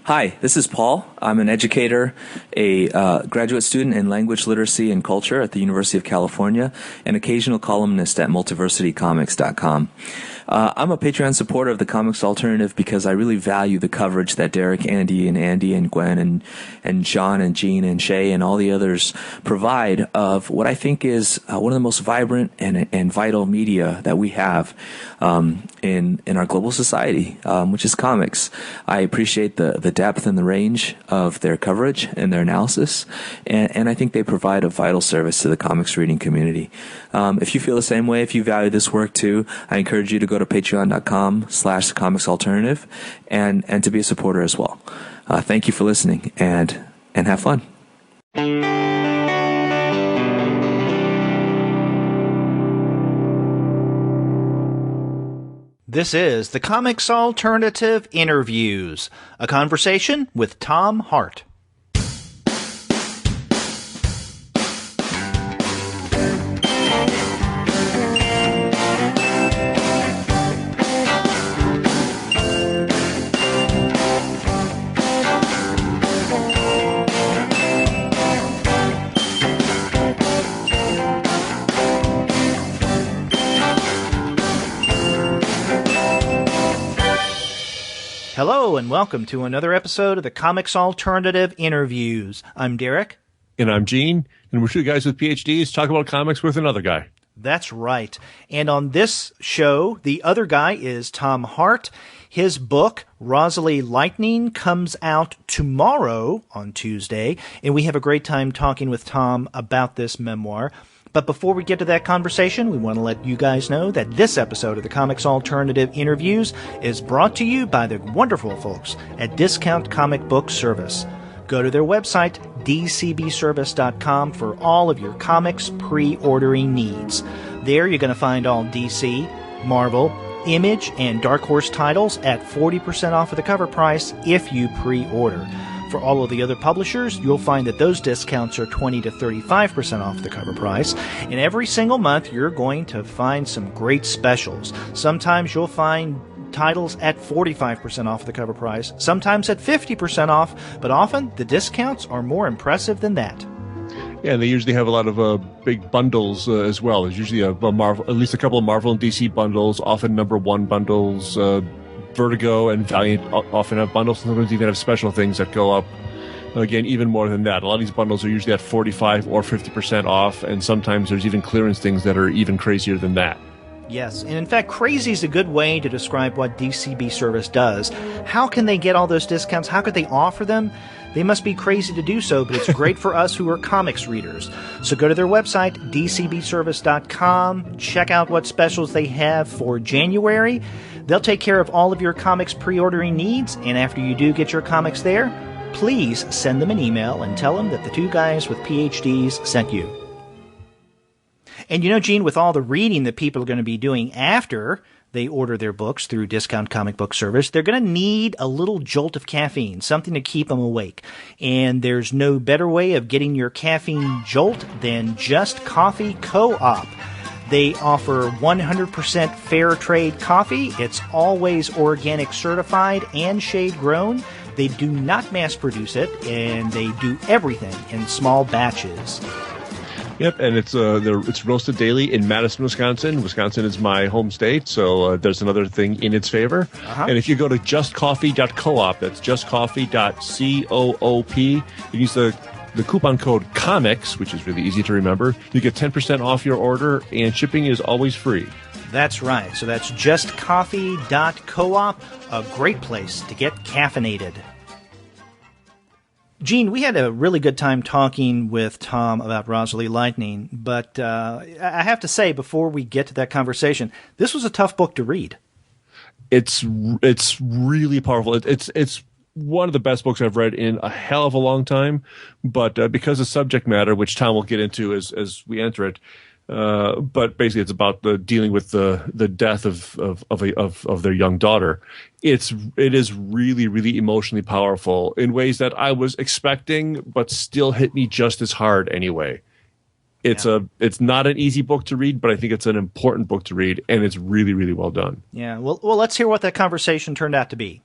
Hi, this is Paul. I'm an educator, a graduate student in language literacy and culture at the University of California, and occasional columnist at multiversitycomics.com. I'm a Patreon supporter of the Comics Alternative because I really value the coverage that Derek, Andy, and Gwen, and Sean, and Gene, and Shay, and all the others provide of what I think is one of the most vibrant and vital media that we have in our global society, which is comics. I appreciate the depth and the range of their coverage and their analysis, and I think they provide a vital service to the comics reading community. If you feel the same way, if you value this work too, I encourage you to go to patreon.com/comicsalternative and to be a supporter as well. Thank you for listening, and have fun. This is the Comics Alternative Interviews, a conversation with Tom Hart. Hello, and welcome to another episode of the Comics Alternative Interviews. I'm Derek. And I'm Gene, and we're two guys with PhDs talk about comics with another guy. That's right. And on this show, the other guy is Tom Hart. His book, Rosalie Lightning, comes out tomorrow on Tuesday, and we have a great time talking with Tom about this memoir. But before we get to that conversation, we want to let you guys know that this episode of the Comics Alternative Interviews is brought to you by the wonderful folks at Discount Comic Book Service. Go to their website, DCBService.com, for all of your comics pre-ordering needs. There you're going to find all DC, Marvel, Image, and Dark Horse titles at 40% off of the cover price if you pre-order. For all of the other publishers, you'll find that those discounts are 20 to 35% off the cover price. And every single month, you're going to find some great specials. Sometimes you'll find titles at 45% off the cover price, sometimes at 50% off, but often the discounts are more impressive than that. Yeah, and they usually have a lot of big bundles as well. There's usually a Marvel, at least a couple of Marvel and DC bundles, often number one bundles. Vertigo and Valiant often have bundles, sometimes even have special things that go up, again, even more than that. A lot of these bundles are usually at 45 or 50% off, and sometimes there's even clearance things that are even crazier than that. Yes, and in fact, crazy is a good way to describe what DCB Service does. How can they get all those discounts? How could they offer them? They must be crazy to do so, but it's great for us who are comics readers. So go to their website, dcbservice.com, check out what specials they have for January. They'll take care of all of your comics pre-ordering needs, and after you do get your comics there, please send them an email and tell them that the two guys with PhDs sent you. And you know, Gene, with all the reading that people are going to be doing after they order their books through Discount Comic Book Service, they're going to need a little jolt of caffeine, something to keep them awake. And there's no better way of getting your caffeine jolt than Just Coffee Co-op. They offer 100% fair trade coffee. It's always organic certified and shade grown. They do not mass produce it, and they do everything in small batches. Yep, and it's roasted daily in Madison, Wisconsin. Wisconsin is my home state, so there's another thing in its favor. And if you go to justcoffee.coop, that's justcoffee.coop, you use the coupon code COMICS, which is really easy to remember. You get 10% off your order, and shipping is always free. That's right. So that's justcoffee.coop, a great place to get caffeinated. Gene, we had a really good time talking with Tom about Rosalie Lightning, but I have to say, before we get to that conversation, this was a tough book to read. It's really powerful. It's one of the best books I've read in a hell of a long time, but because of subject matter, which Tom will get into as we enter it, but basically it's about dealing with the death of their young daughter. It is really, really emotionally powerful in ways that I was expecting, but still hit me just as hard anyway. It's not an easy book to read, but I think it's an important book to read, and it's really, really well done. Yeah. Well, let's hear what that conversation turned out to be.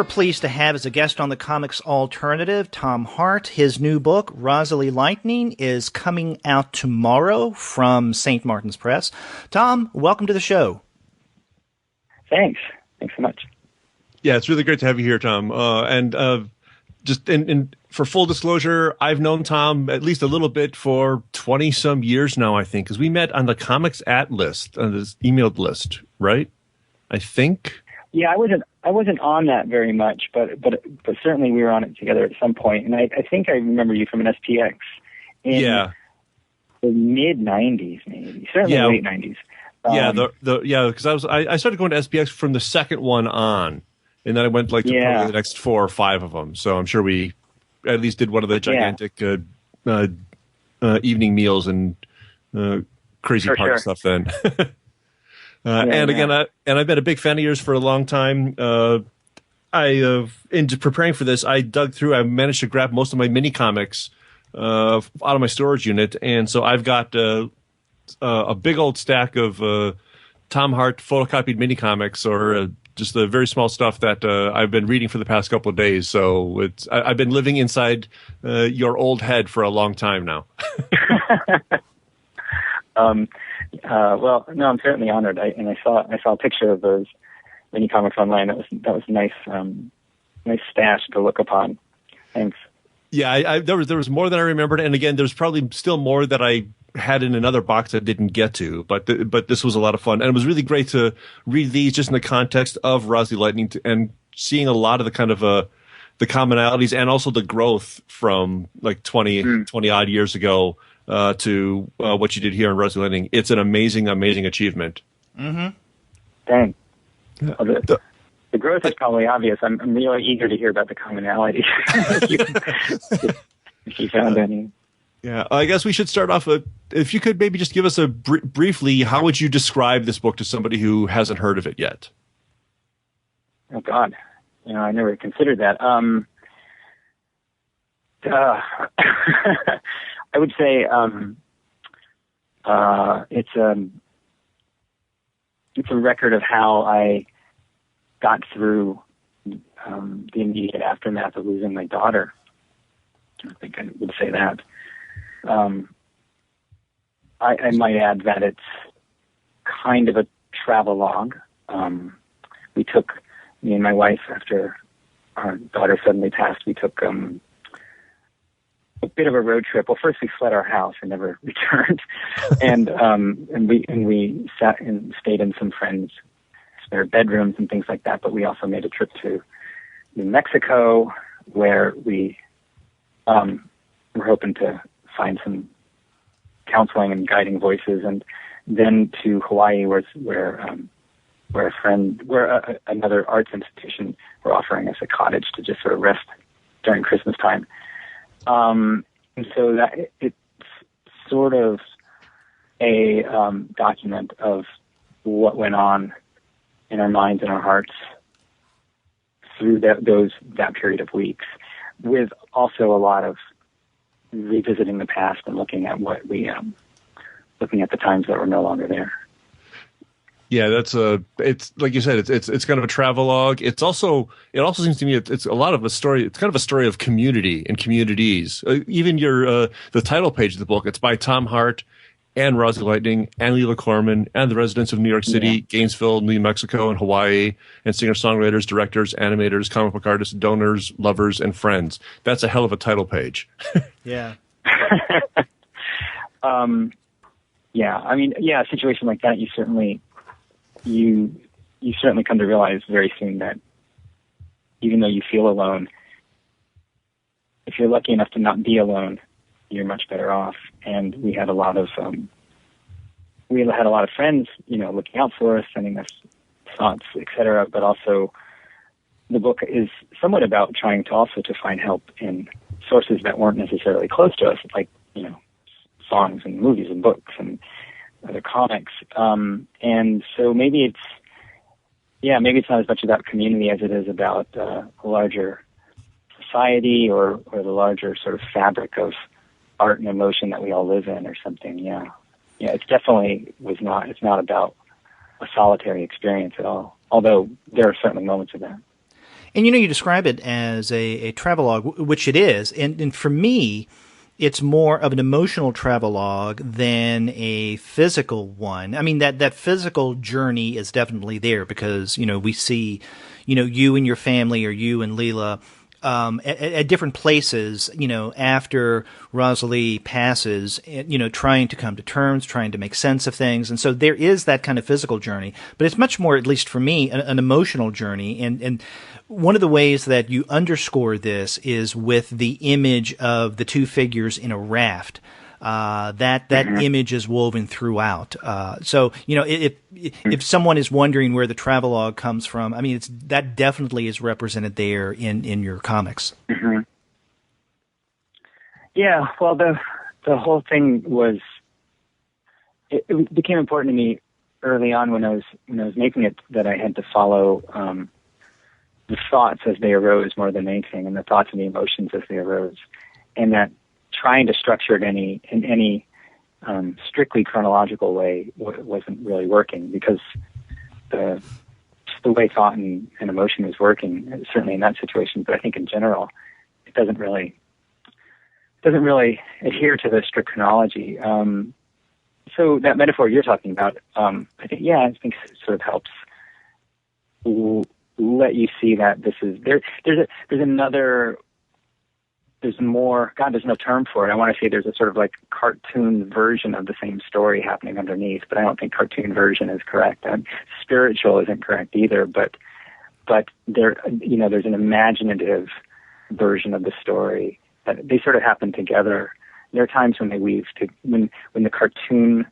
we're pleased to have as a guest on the Comics Alternative, Tom Hart. His new book, Rosalie Lightning, is coming out tomorrow from St. Martin's Press. Tom, welcome to the show. Thanks. Thanks so much. Yeah, it's really great to have you here, Tom. Just for full disclosure, I've known Tom at least a little bit for 20-some years now, I think, because we met on the Comics At list, on this emailed list, right? I think. Yeah, I wasn't on that very much, but certainly we were on it together at some point. And I think I remember you from an SPX in the mid '90s, maybe certainly late '90s. Because I started going to SPX from the second one on, and then I went to probably the next 4 or 5 of them. So I'm sure we at least did one of the gigantic evening meals and crazy party stuff then. Again, I've been a big fan of yours for a long time. In preparing for this, I managed to grab most of my mini comics out of my storage unit, and so I've got a big old stack of Tom Hart photocopied mini comics, or just the very small stuff that I've been reading for the past couple of days. So I've been living inside your old head for a long time now. Well, no, I'm certainly honored. I saw a picture of those mini comics online. That was a nice stash to look upon. Thanks. Yeah, there was more than I remembered, and again, there's probably still more that I had in another box I didn't get to. But this was a lot of fun, and it was really great to read these just in the context of Rosalie Lightning and seeing a lot of the kind of the commonalities and also the growth from like 20 odd years ago. To what you did here in Rosalie Lightning. It's an amazing, amazing achievement. Mm-hmm. Thanks. Yeah. Well, the growth is probably obvious. I'm really eager to hear about the commonalities. if you found any. Yeah, I guess we should start off if you could maybe just give us briefly, how would you describe this book to somebody who hasn't heard of it yet? Oh, God. I never considered that. I would say it's a record of how I got through the immediate aftermath of losing my daughter. I think I would say that. I might add that it's kind of a travelogue. Me and my wife, after our daughter suddenly passed, we took a bit of a road trip. Well, first we fled our house and never returned, and we sat and stayed in some friends' spare bedrooms and things like that. But we also made a trip to New Mexico, where we were hoping to find some counseling and guiding voices, and then to Hawaii, where another arts institution were offering us a cottage to just sort of rest during Christmas time. And so that it's sort of a document of what went on in our minds and our hearts through that period of weeks, with also a lot of revisiting the past and looking at looking at the times that were no longer there. Yeah, it's like you said, it's kind of a travelogue. It also seems to me it's a lot of a story. It's kind of a story of community and communities. Even the title page of the book, it's by Tom Hart and Rosalie Lightning and Leela Corman and the residents of New York City, Gainesville, New Mexico, and Hawaii, and singer-songwriters, directors, animators, comic book artists, donors, lovers, and friends. That's a hell of a title page. Yeah. A situation like that, you certainly come to realize very soon that even though you feel alone, if you're lucky enough to not be alone, you're much better off. And we had a lot of friends, looking out for us, sending us thoughts, etc. But also, the book is somewhat about trying to find help in sources that weren't necessarily close to us, like songs and movies and books and other comics. And so maybe it's not as much about community as it is about a larger society or the larger sort of fabric of art and emotion that we all live in or something. Yeah. It's definitely it's not about a solitary experience at all, although there are certainly moments of that. And you describe it as a travelogue, which it is. And for me, it's more of an emotional travelogue than a physical one. I mean, that physical journey is definitely there because, we see, you and your family or you and Leela at different places, after Rosalie passes, trying to come to terms, trying to make sense of things. And so there is that kind of physical journey, but it's much more, at least for me, an emotional journey. And one of the ways that you underscore this is with the image of the two figures in a raft. That image is woven throughout. So if someone is wondering where the travelogue comes from, I mean, that definitely is represented there in your comics. Mm-hmm. Yeah, well, the whole thing was it became important to me early on when I was making it that I had to follow the thoughts as they arose more than anything, and the thoughts and the emotions as they arose, and that trying to structure it in any strictly chronological way wasn't really working because the way thought and emotion was working, certainly in that situation, but I think in general, it doesn't really adhere to the strict chronology. So that metaphor you're talking about, I think it sort of helps let you see that this is there's more, God, there's no term for it. I want to say there's a sort of like cartoon version of the same story happening underneath, but I don't think cartoon version is correct. Spiritual isn't correct either, but there, there's an imaginative version of the story that they sort of happen together. There are times when they weave when the cartoon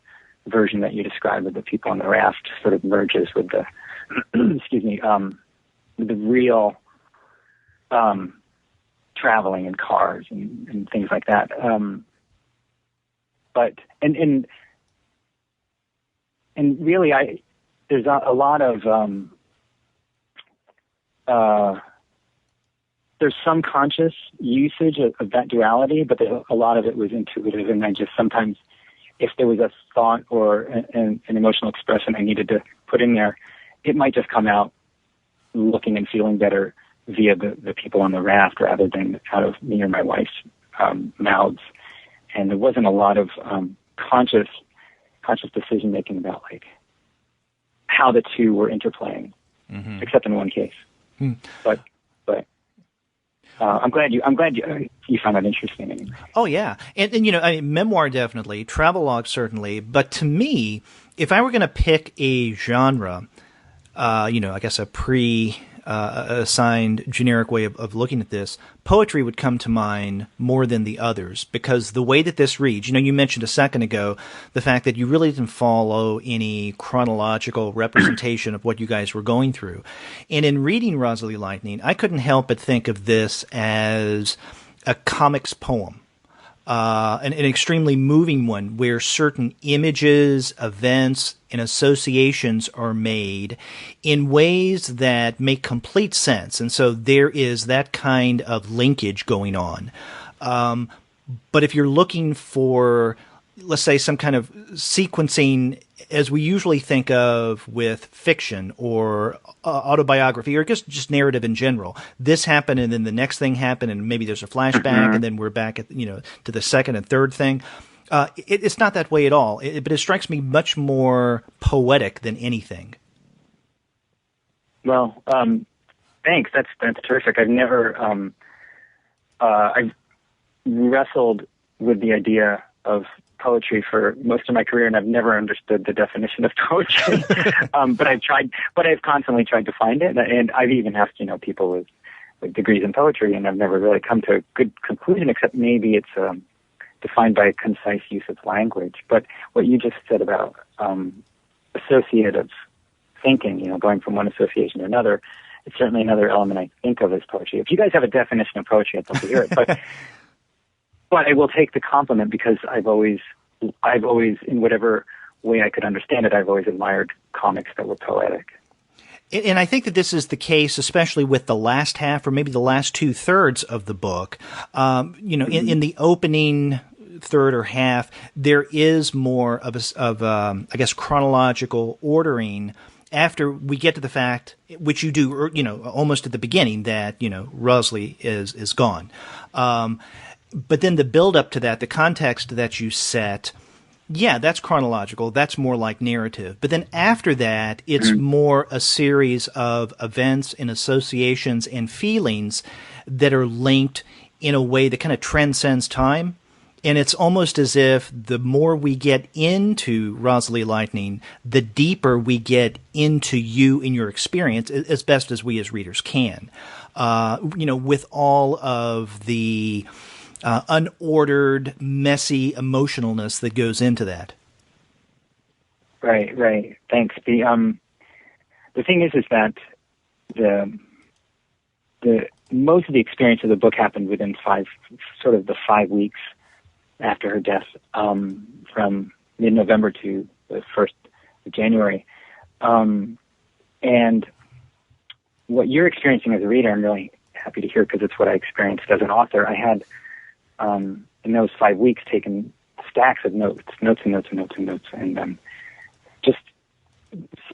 version that you described of the people on the raft sort of merges with the, the real, traveling in cars and things like that. But really, there's a lot of there's some conscious usage of that duality, but a lot of it was intuitive, and I just sometimes, if there was a thought or an emotional expression I needed to put in there, it might just come out looking and feeling better via the people on the raft rather than out of me or my wife's mouths. And there wasn't a lot of conscious decision making about like how the two were interplaying, except in one case. But I'm glad you found that interesting. Anyway. Oh yeah, and memoir definitely, travelogue certainly. But to me, if I were going to pick a genre, I guess a assigned generic way of looking at this, poetry would come to mind more than the others, because the way that this reads, you mentioned a second ago the fact that you really didn't follow any chronological representation of what you guys were going through. And in reading Rosalie Lightning, I couldn't help but think of this as a comics poem. An extremely moving one where certain images, events, and associations are made in ways that make complete sense. And so there is that kind of linkage going on. But if you're looking for, let's say, some kind of sequencing as we usually think of with fiction or autobiography or just narrative in general, this happened and then the next thing happened and maybe there's a flashback and then we're back at, to the second and third thing. It's not that way at all, but it strikes me much more poetic than anything. Well, thanks. That's terrific. I've never, I've wrestled with the idea of poetry for most of my career, and I've never understood the definition of poetry. But I've constantly tried to find it, and I've even asked, people with degrees in poetry, and I've never really come to a good conclusion, except maybe it's defined by concise use of language. But what you just said about associative thinking, going from one association to another, it's certainly another element I think of as poetry. If you guys have a definition of poetry, I'd love to hear it. But I will take the compliment because I've always, in whatever way I could understand it, I've always admired comics that were poetic. And I think that this is the case, especially with the last half or maybe the last 2/3 of the book. In the opening third or half, there is more of I guess, chronological ordering after we get to the fact, which you do, almost at the beginning, that, Rosalie is gone. But then the build up to that, the context that you set, yeah, that's chronological. That's more like narrative. But then after that, it's more a series of events and associations and feelings that are linked in a way that kind of transcends time. And it's almost as if the more we get into Rosalie Lightning, the deeper we get into you and your experience, as best as we as readers can. With all of the unordered, messy emotionalness that goes into that. Right. Thanks. The thing is that the most of the experience of the book happened within the 5 weeks after her death, from mid-November to the 1st of January. And what you're experiencing as a reader, I'm really happy to hear, because it's what I experienced as an author. I had, in those 5 weeks, taken stacks of notes, and just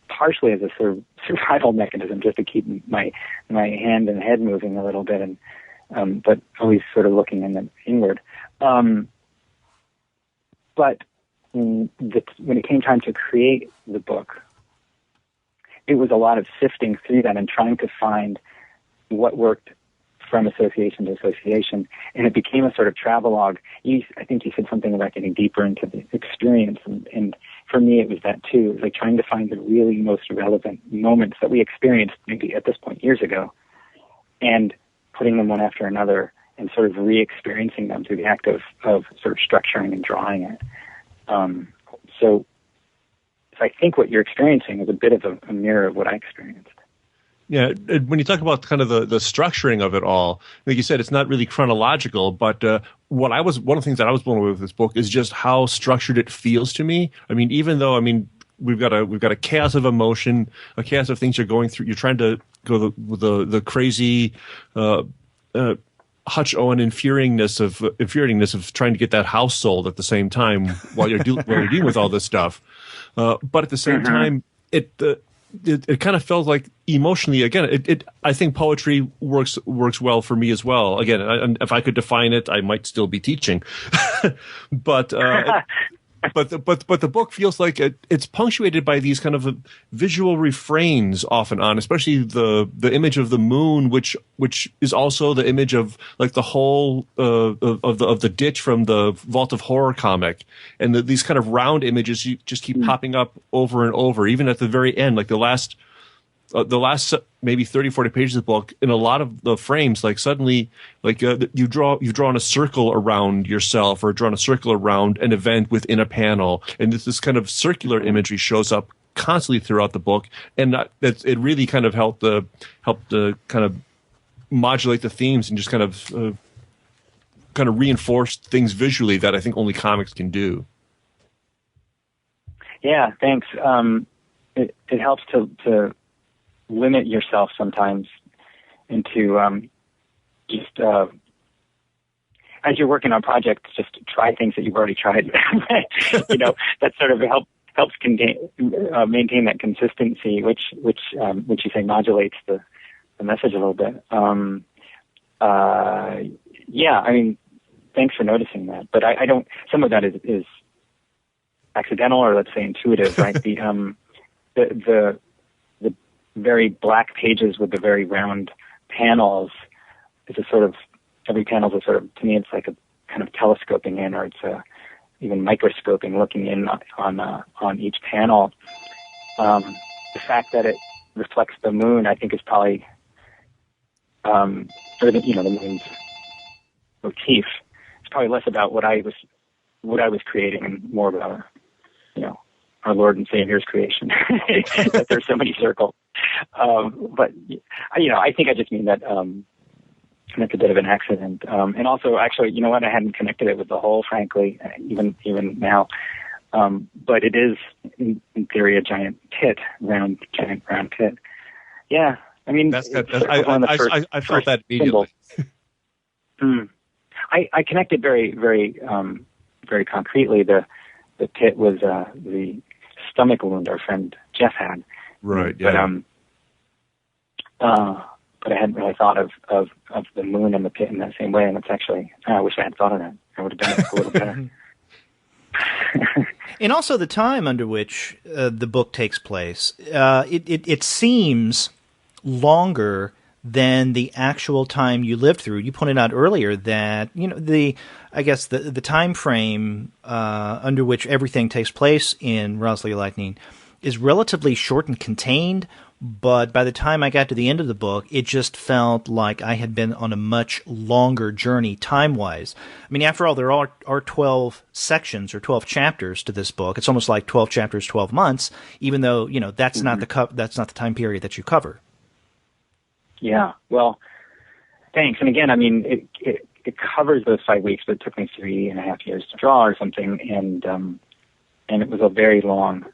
partially as a sort of survival mechanism, just to keep my hand and head moving a little bit, and but always sort of looking inward. But when it came time to create the book, it was a lot of sifting through that and trying to find what worked from association to association. And it became a sort of travelogue. I think you said something about getting deeper into the experience. And for me, it was that too. It was like trying to find the really most relevant moments that we experienced maybe at this point years ago, and putting them one after another and sort of re-experiencing them through the act of sort of structuring and drawing it. So I think what you're experiencing is a bit of a mirror of what I experienced. Yeah, when you talk about kind of the structuring of it all, like you said, it's not really chronological, but one of the things that I was blown away with this book is just how structured it feels to me. I mean, even though, we've got a chaos of emotion, a chaos of things you're going through. You're trying to go with the crazy Hutch Owen infuriatingness of trying to get that house sold at the same time while you're dealing with all this stuff. But at the same time, it kind of felt like emotionally, again, I think poetry works well for me as well. Again, if I could define it, I might still be teaching, but the book feels like it's punctuated by these kind of visual refrains off and on, especially the image of the moon, which is also the image of like the whole of the ditch from the Vault of Horror comic, and these kind of round images you just keep popping up over and over, even at the very end, like the last maybe 30, 40 pages of the book. In a lot of the frames, like suddenly, like you've drawn a circle around yourself, or drawn a circle around an event within a panel, and this kind of circular imagery shows up constantly throughout the book, and it really kind of helped to kind of modulate the themes and just kind of reinforce things visually that I think only comics can do. Yeah, thanks. It helps to limit yourself sometimes into just as you're working on projects, just try things that you've already tried. That sort of helps maintain that consistency, which you say modulates the message a little bit. Thanks for noticing that. But I don't. Some of that is accidental, or let's say intuitive, right? The very black pages with the very round panels is every panel is to me, it's like a kind of telescoping in, or it's even microscoping, looking in on each panel. The fact that it reflects the moon, I think, is probably, the moon's motif. It's probably less about what I was creating and more about, our Lord and Savior's creation. That there's so many circles. But I think I just mean that that's a bit of an accident. And also, actually, you know what? I hadn't connected it with the whole, frankly, even now. But it is, in theory, a giant round pit. Yeah, I mean, I felt that immediately. I connected very, very, very concretely. The pit was the stomach wound our friend Jeff had, Right. Yeah. But I hadn't really thought of the moon and the pit in that same way, and it's actually, I wish I had thought of that. I would have done it a little better. And also the time under which the book takes place. It seems longer than the actual time you lived through. You pointed out earlier that the time frame under which everything takes place in Rosalie Lightning is relatively short and contained. But by the time I got to the end of the book, it just felt like I had been on a much longer journey time-wise. I mean, after all, there are 12 sections or 12 chapters to this book. It's almost like 12 chapters, 12 months, even though, that's not that's not the time period that you cover. Yeah, well, thanks. And again, I mean, it covers those 5 weeks, but it took me 3.5 years to draw or something, and it was a very long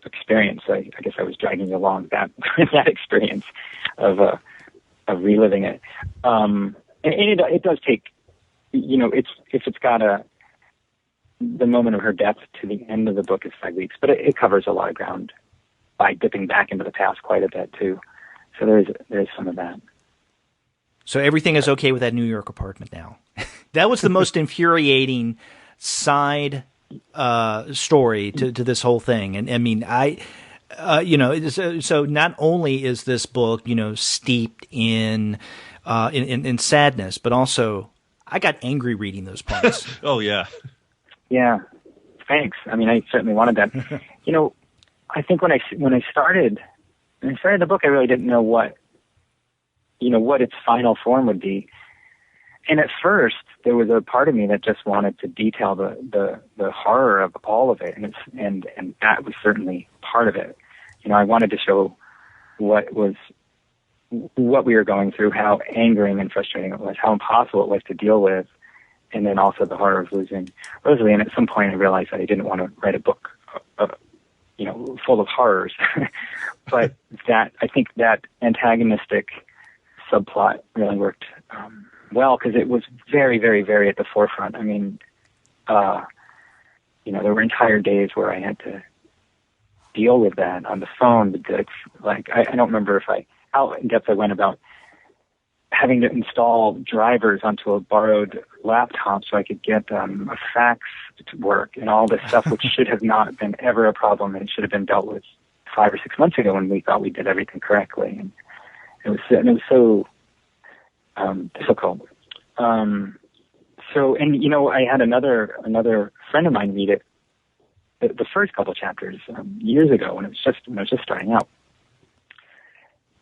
experience. I guess I was dragging along that experience of reliving it. And it does take, if it's got the moment of her death to the end of the book is 5 weeks, but it covers a lot of ground by dipping back into the past quite a bit too. So there's some of that. So everything is okay with that New York apartment now. That was the most infuriating side story to this whole thing. And I mean, so not only is this book, steeped in sadness, but also I got angry reading those parts. Oh yeah. Yeah. Thanks. I mean, I certainly wanted that. I think when I started the book, I really didn't know what its final form would be. And at first, there was a part of me that just wanted to detail the horror of all of it, and that was certainly part of it. I wanted to show what we were going through, how angering and frustrating it was, how impossible it was to deal with, and then also the horror of losing Rosalie. And at some point, I realized that I didn't want to write a book, full of horrors. But I think that antagonistic subplot really worked well, because it was very, very, very at the forefront. I mean, there were entire days where I had to deal with that on the phone. I don't remember how in depth I went about having to install drivers onto a borrowed laptop so I could get a fax to work and all this stuff, which should have not been ever a problem, and it should have been dealt with 5 or 6 months ago when we thought we did everything correctly. And it was so difficult. I had another friend of mine read it, the first couple chapters years ago when it was just starting out.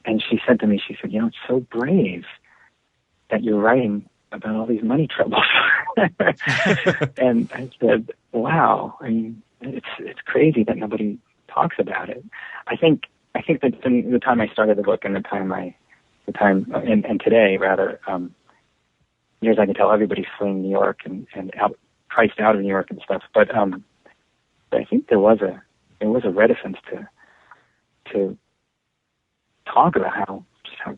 And she said to me, it's so brave that you're writing about all these money troubles. And I said, wow, I mean, it's crazy that nobody talks about it. I think that the time I started the book and the time and today rather, years I can tell everybody's fleeing New York and priced out of New York and stuff. But I think there was a reticence to talk about how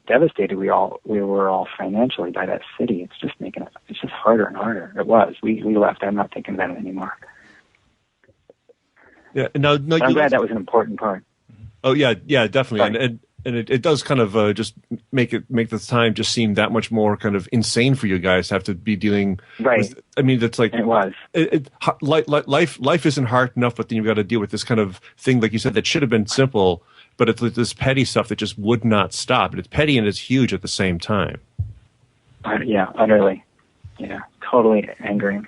devastated we were all financially by that city. It's just harder and harder. It was. We left. I'm not thinking about it anymore. Yeah. No. I'm glad that was an important part. Oh yeah, definitely. Sorry. And it does kind of just make the time just seem that much more kind of insane for you guys to have to be dealing with. I mean, that's like it was. Life isn't hard enough, but then you've got to deal with this kind of thing, like you said, that should have been simple, but it's this petty stuff that just would not stop. And it's petty and it's huge at the same time. Yeah, utterly. Yeah, totally angering.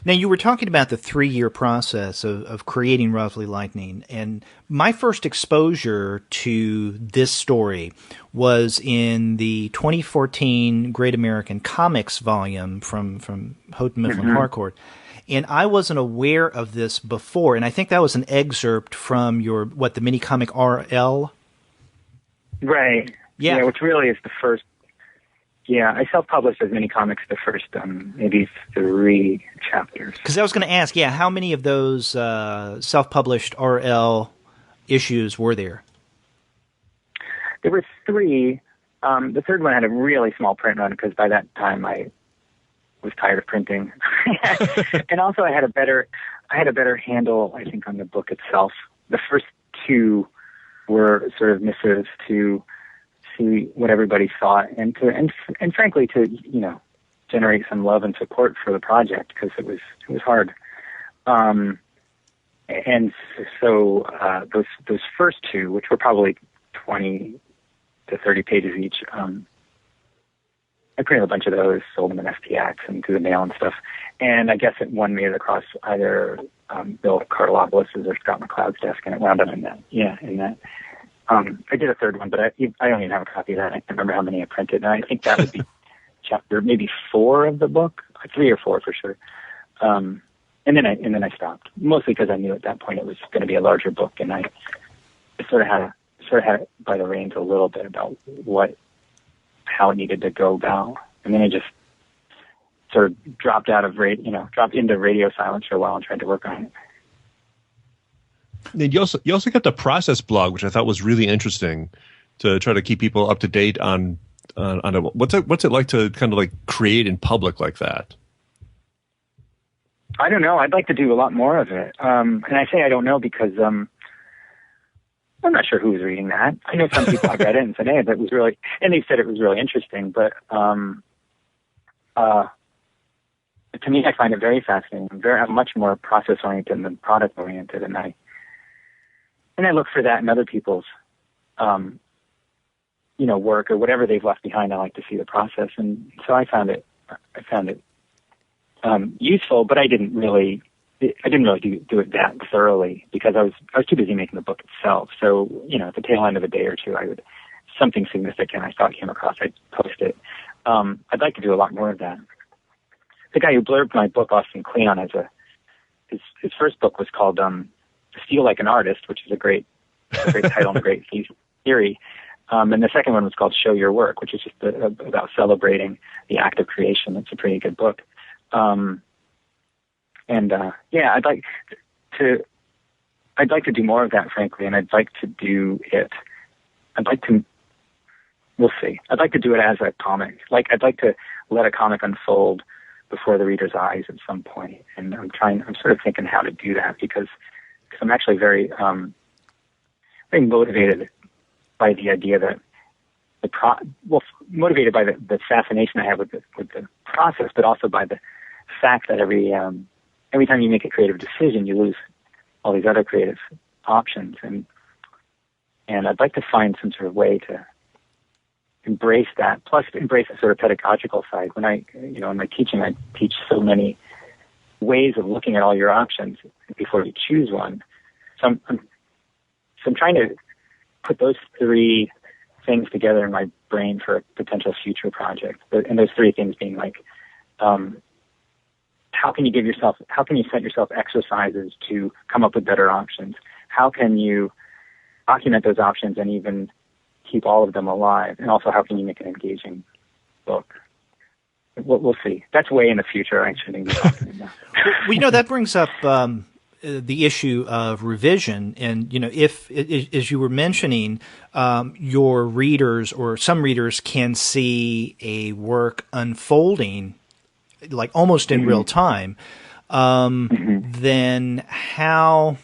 Now, you were talking about the 3-year process of creating Rosalie Lightning, and my first exposure to this story was in the 2014 Great American Comics volume from Houghton Mifflin Harcourt. And I wasn't aware of this before, and I think that was an excerpt from the mini comic RL? Right. Yeah, which really is the first. Yeah, I self-published as mini comics the first maybe 3 chapters. Because I was going to ask, how many of those self-published RL issues were there? There were 3. The third one had a really small print run because by that time I was tired of printing, and also I had a better handle, I think, on the book itself. The first 2 were sort of missives to see what everybody thought, and frankly to generate some love and support for the project, because it was hard. And so those first two, which were probably 20 to 30 pages each, I printed a bunch of those, sold them in SPX and through the mail and stuff. And I guess it one made it across either Bill Cartelopoulos's or Scott McCloud's desk, and it wound up in that. Yeah, in that. I did a third one, but I don't even have a copy of that. I can't remember how many I printed. And I think that would be chapter maybe 4 of the book, 3 or 4 for sure. And then I stopped, mostly because I knew at that point it was going to be a larger book, and I sort of had it by the reins a little bit about how it needed to go about, and then I just sort of dropped into radio silence for a while and tried to work on it. And you also got the process blog, which I thought was really interesting, to try to keep people up to date on what's it like to kind of like create in public like that. I don't know. I'd like to do a lot more of it. And I say I don't know because I'm not sure who was reading that. I know some people have read it and said, hey, that was really, and they said it was really interesting. But to me, I find it very fascinating. I'm much more process oriented than product oriented, and I look for that in other people's, work or whatever they've left behind. I like to see the process, and so I found it useful, but I didn't really do it that thoroughly because I was too busy making the book itself. So, at the tail end of a day or two, something significant I thought came across, I'd post it. I'd like to do a lot more of that. The guy who blurbed my book, Austin Kleon, his first book was called Steal Like an Artist, which is a great title and a great theory. And the second one was called Show Your Work, which is just about celebrating the act of creation. It's a pretty good book. I'd like to do more of that, frankly, and I'd like to do it. We'll see. I'd like to do it as a comic. I'd like to let a comic unfold before the reader's eyes at some point. And I'm sort of thinking how to do that because I'm actually very motivated by the idea that motivated by the fascination I have with the process, but also by the fact that every time you make a creative decision, you lose all these other creative options, and I'd like to find some sort of way to embrace that, plus embrace the sort of pedagogical side. When in my teaching, I teach so many ways of looking at all your options before you choose one. So I'm trying to put those 3 things together in my brain for a potential future project, and those 3 things being how can you set yourself exercises to come up with better options? How can you document those options and even keep all of them alive? And also, how can you make an engaging book? We'll see. That's way in the future. I shouldn't be talking about. Well, that brings up the issue of revision. And, if, as you were mentioning, your readers or some readers can see a work unfolding like almost in real time, then how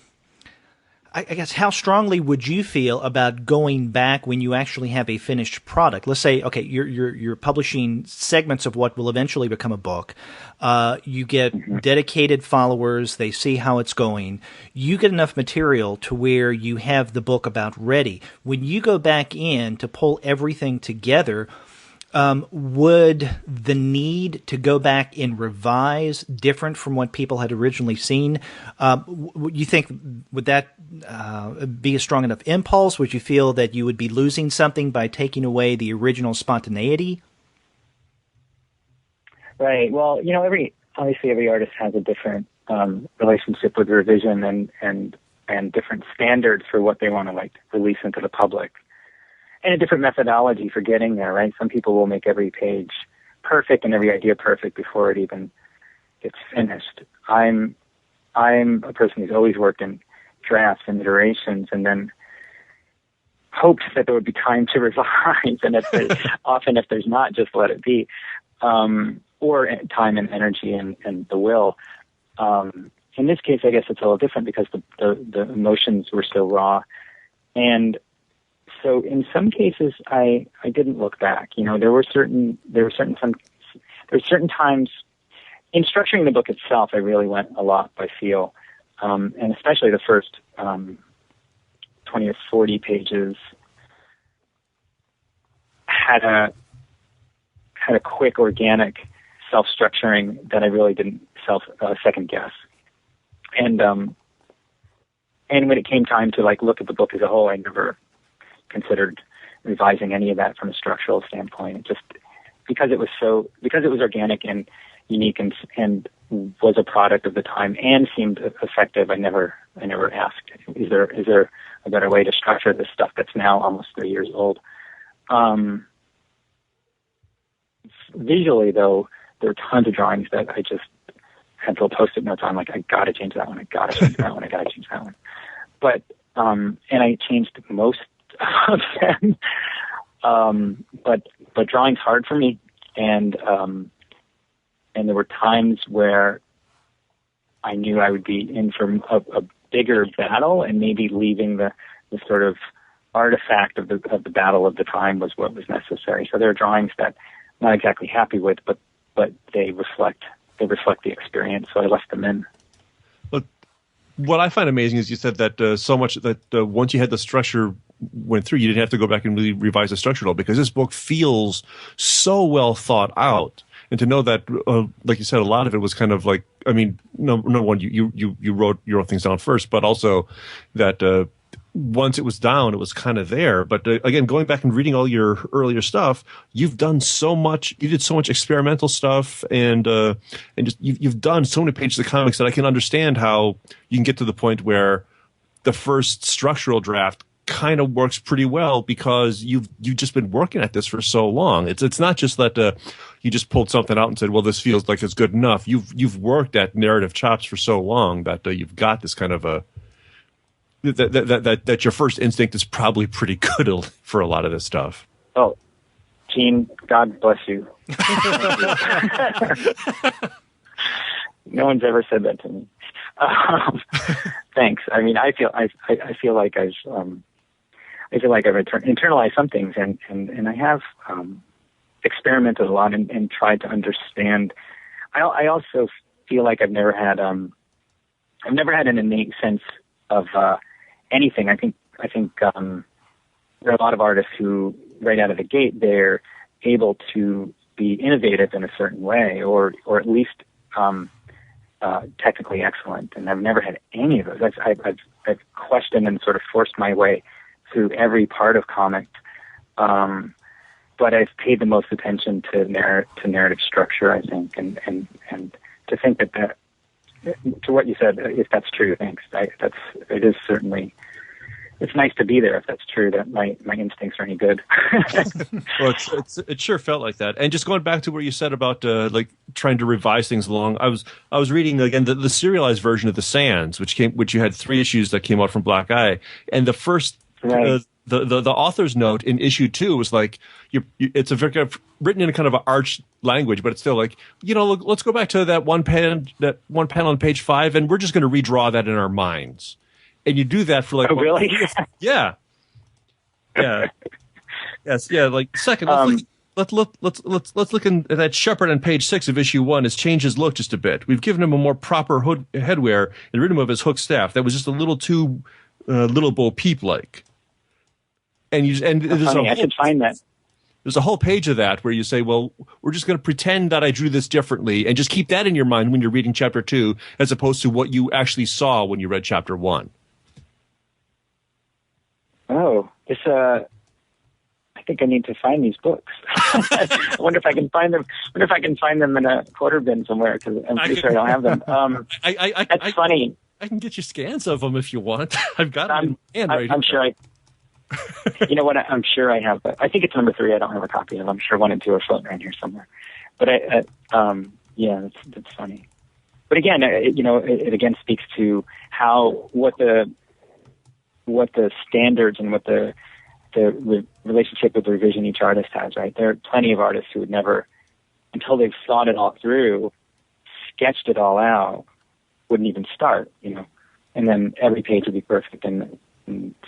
strongly would you feel about going back when you actually have a finished product? Let's say, okay, you're publishing segments of what will eventually become a book. You get dedicated followers. They see how it's going. You get enough material to where you have the book about ready. When you go back in to pull everything together, would the need to go back and revise different from what people had originally seen? You think, would that be a strong enough impulse? Would you feel that you would be losing something by taking away the original spontaneity? Right. Well, every artist has a different relationship with revision and different standards for what they want to release into the public. And a different methodology for getting there, right? Some people will make every page perfect and every idea perfect before it even gets finished. I'm a person who's always worked in drafts and iterations, and then hoped that there would be time to revise. And if there's not, just let it be, or time and energy and the will. In this case, I guess it's a little different because the emotions were still raw, and So in some cases, I didn't look back. There were certain times in structuring the book itself. I really went a lot by feel, and especially the first 20 or 40 pages had a quick, organic self-structuring that I really didn't second guess. And when it came time to look at the book as a whole, I never considered revising any of that from a structural standpoint. It just because it was organic and unique and was a product of the time and seemed effective. I never asked, is there a better way to structure this stuff that's now almost 3 years old? Visually, though, there are tons of drawings that I just had little Post-it notes on, I gotta change that one, I gotta change that one, I gotta change that one. But and I changed most of them. But drawing's hard for me, and there were times where I knew I would be in for a bigger battle, and maybe leaving the sort of artifact of the battle of the time was what was necessary. So there are drawings that I'm not exactly happy with, but they reflect the experience, so I left them in. But what I find amazing is you said that so much that once you had the structure went through, you didn't have to go back and really revise the structure at all, because this book feels so well thought out. And to know that, like you said, a lot of it was kind of number one, you wrote things down first, but also that once it was down, it was kind of there. But again, going back and reading all your earlier stuff, you've done so much. You did so much experimental stuff, and just you've done so many pages of comics that I can understand how you can get to the point where the first structural draft kind of works pretty well because you've just been working at this for so long. It's not just that you just pulled something out and said, well, this feels like it's good enough. You've worked at narrative chops for so long that you've got this kind of a that your first instinct is probably pretty good for a lot of this stuff. Oh, Gene, God bless you. No one's ever said that to me. Thanks. I mean, I feel like I've internalized some things, and I have experimented a lot and tried to understand. I also feel like I've never had an innate sense of anything. I think there are a lot of artists who, right out of the gate, they're able to be innovative in a certain way, or at least technically excellent. And I've never had any of those. I've questioned and sort of forced my way through every part of comic, but I've paid the most attention to narrative structure, I think, and to think that to what you said, if that's true, thanks. It is certainly. It's nice to be there if that's true, that my instincts are any good. Well, it sure felt like that. And just going back to where you said about trying to revise things along, I was reading again the serialized version of The Sands, which you had 3 issues that came out from Black Eye, and the first right. The author's note in issue 2 was it's a very written in a kind of an arch language, but it's still look, let's go back to that one panel on page 5, and we're just going to redraw that in our minds. And you do that for oh, really? Yeah. Yes. Yeah. Second, let's look at that Shepherd on page 6 of issue 1 has changed his look just a bit. We've given him a more proper headwear and rid him of his hook staff. That was just a little too Little Bo Peep like. And I should find that. There's a whole page of that where you say, well, we're just going to pretend that I drew this differently, and just keep that in your mind when you're reading chapter 2, as opposed to what you actually saw when you read chapter 1. Oh, I think I need to find these books. I wonder if I can find them. I wonder if I can find them in a quarter bin somewhere, because I'm pretty sure I don't have them. That's funny. I can get you scans of them if you want. I've got them in hand right I'm sure you know what? I'm sure I have. But I think it's number 3. I don't have a copy of. I'm sure 1 and 2 are floating around here somewhere. But yeah, that's funny. But again, it again speaks to what the standards and what the relationship with the revision each artist has. Right? There are plenty of artists who would never, until they've thought it all through, sketched it all out, wouldn't even start. And then every page would be perfect, and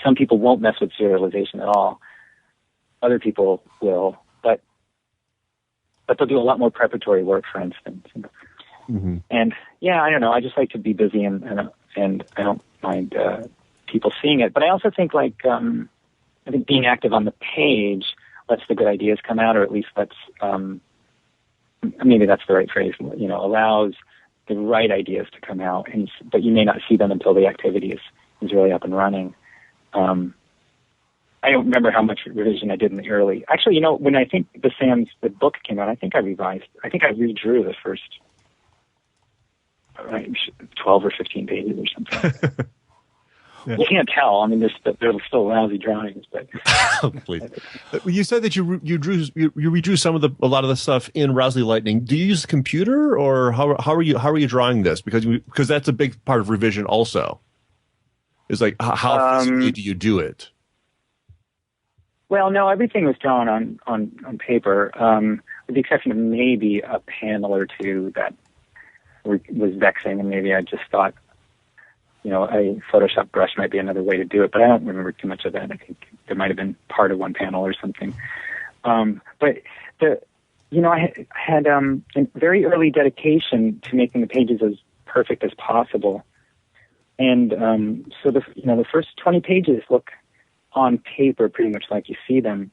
some people won't mess with serialization at all. Other people will, but they'll do a lot more preparatory work, for instance. Mm-hmm. And yeah, I don't know. I just like to be busy, and I don't mind people seeing it. But I also think I think being active on the page lets the good ideas come out, or at least lets maybe that's the right phrase. Allows the right ideas to come out, but you may not see them until the activity is really up and running. I don't remember how much revision I did in the early. Actually, when I think the book came out, I think I revised. I think I redrew the first 12 or 15 pages or something. Yeah. You can't tell. I mean, they're still lousy drawings, but please. You said that you redrew a lot of the stuff in Rosalie Lightning. Do you use the computer, or how are you drawing this? Because that's a big part of revision also. Is like how physically do you do it? Well, no, everything was drawn on paper, with the exception of maybe a panel or two that was vexing, and maybe I just thought, a Photoshop brush might be another way to do it, but I don't remember too much of that. I think there might have been part of one panel or something. But I had a very early dedication to making the pages as perfect as possible, and so the first 20 pages look on paper pretty much like you see them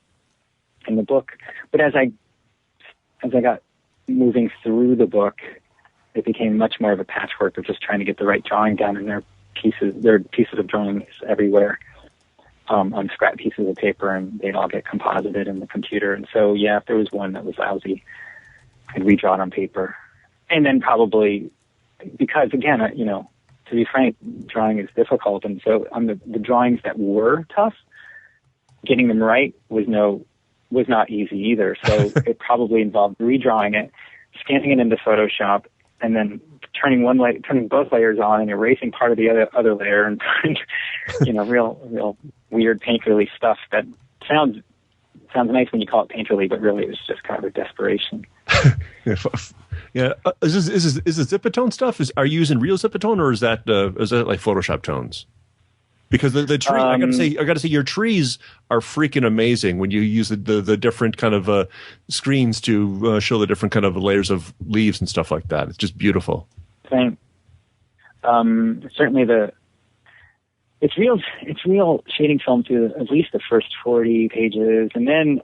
in the book. But as I got moving through the book, it became much more of a patchwork of just trying to get the right drawing down, and there are pieces of drawings everywhere on scrap pieces of paper, and they'd all get composited in the computer. And so, yeah, if there was one that was lousy, I'd redraw it on paper. And then probably, because again, to be frank, drawing is difficult, and so on the drawings that were tough, getting them right was not easy either. So it probably involved redrawing it, scanning it into Photoshop, and then turning both layers on and erasing part of the other layer, and real weird painterly stuff that sounds nice when you call it painterly, but really it's just kind of a desperation. Yeah. Is this Zipatone stuff? Are you using real Zipatone, or is that like Photoshop tones? Because the tree, I gotta say, your trees are freaking amazing when you use the different kind of screens to show the different kind of layers of leaves and stuff like that. It's just beautiful. Thanks. Certainly it's real shading film through at least the first 40 pages, and then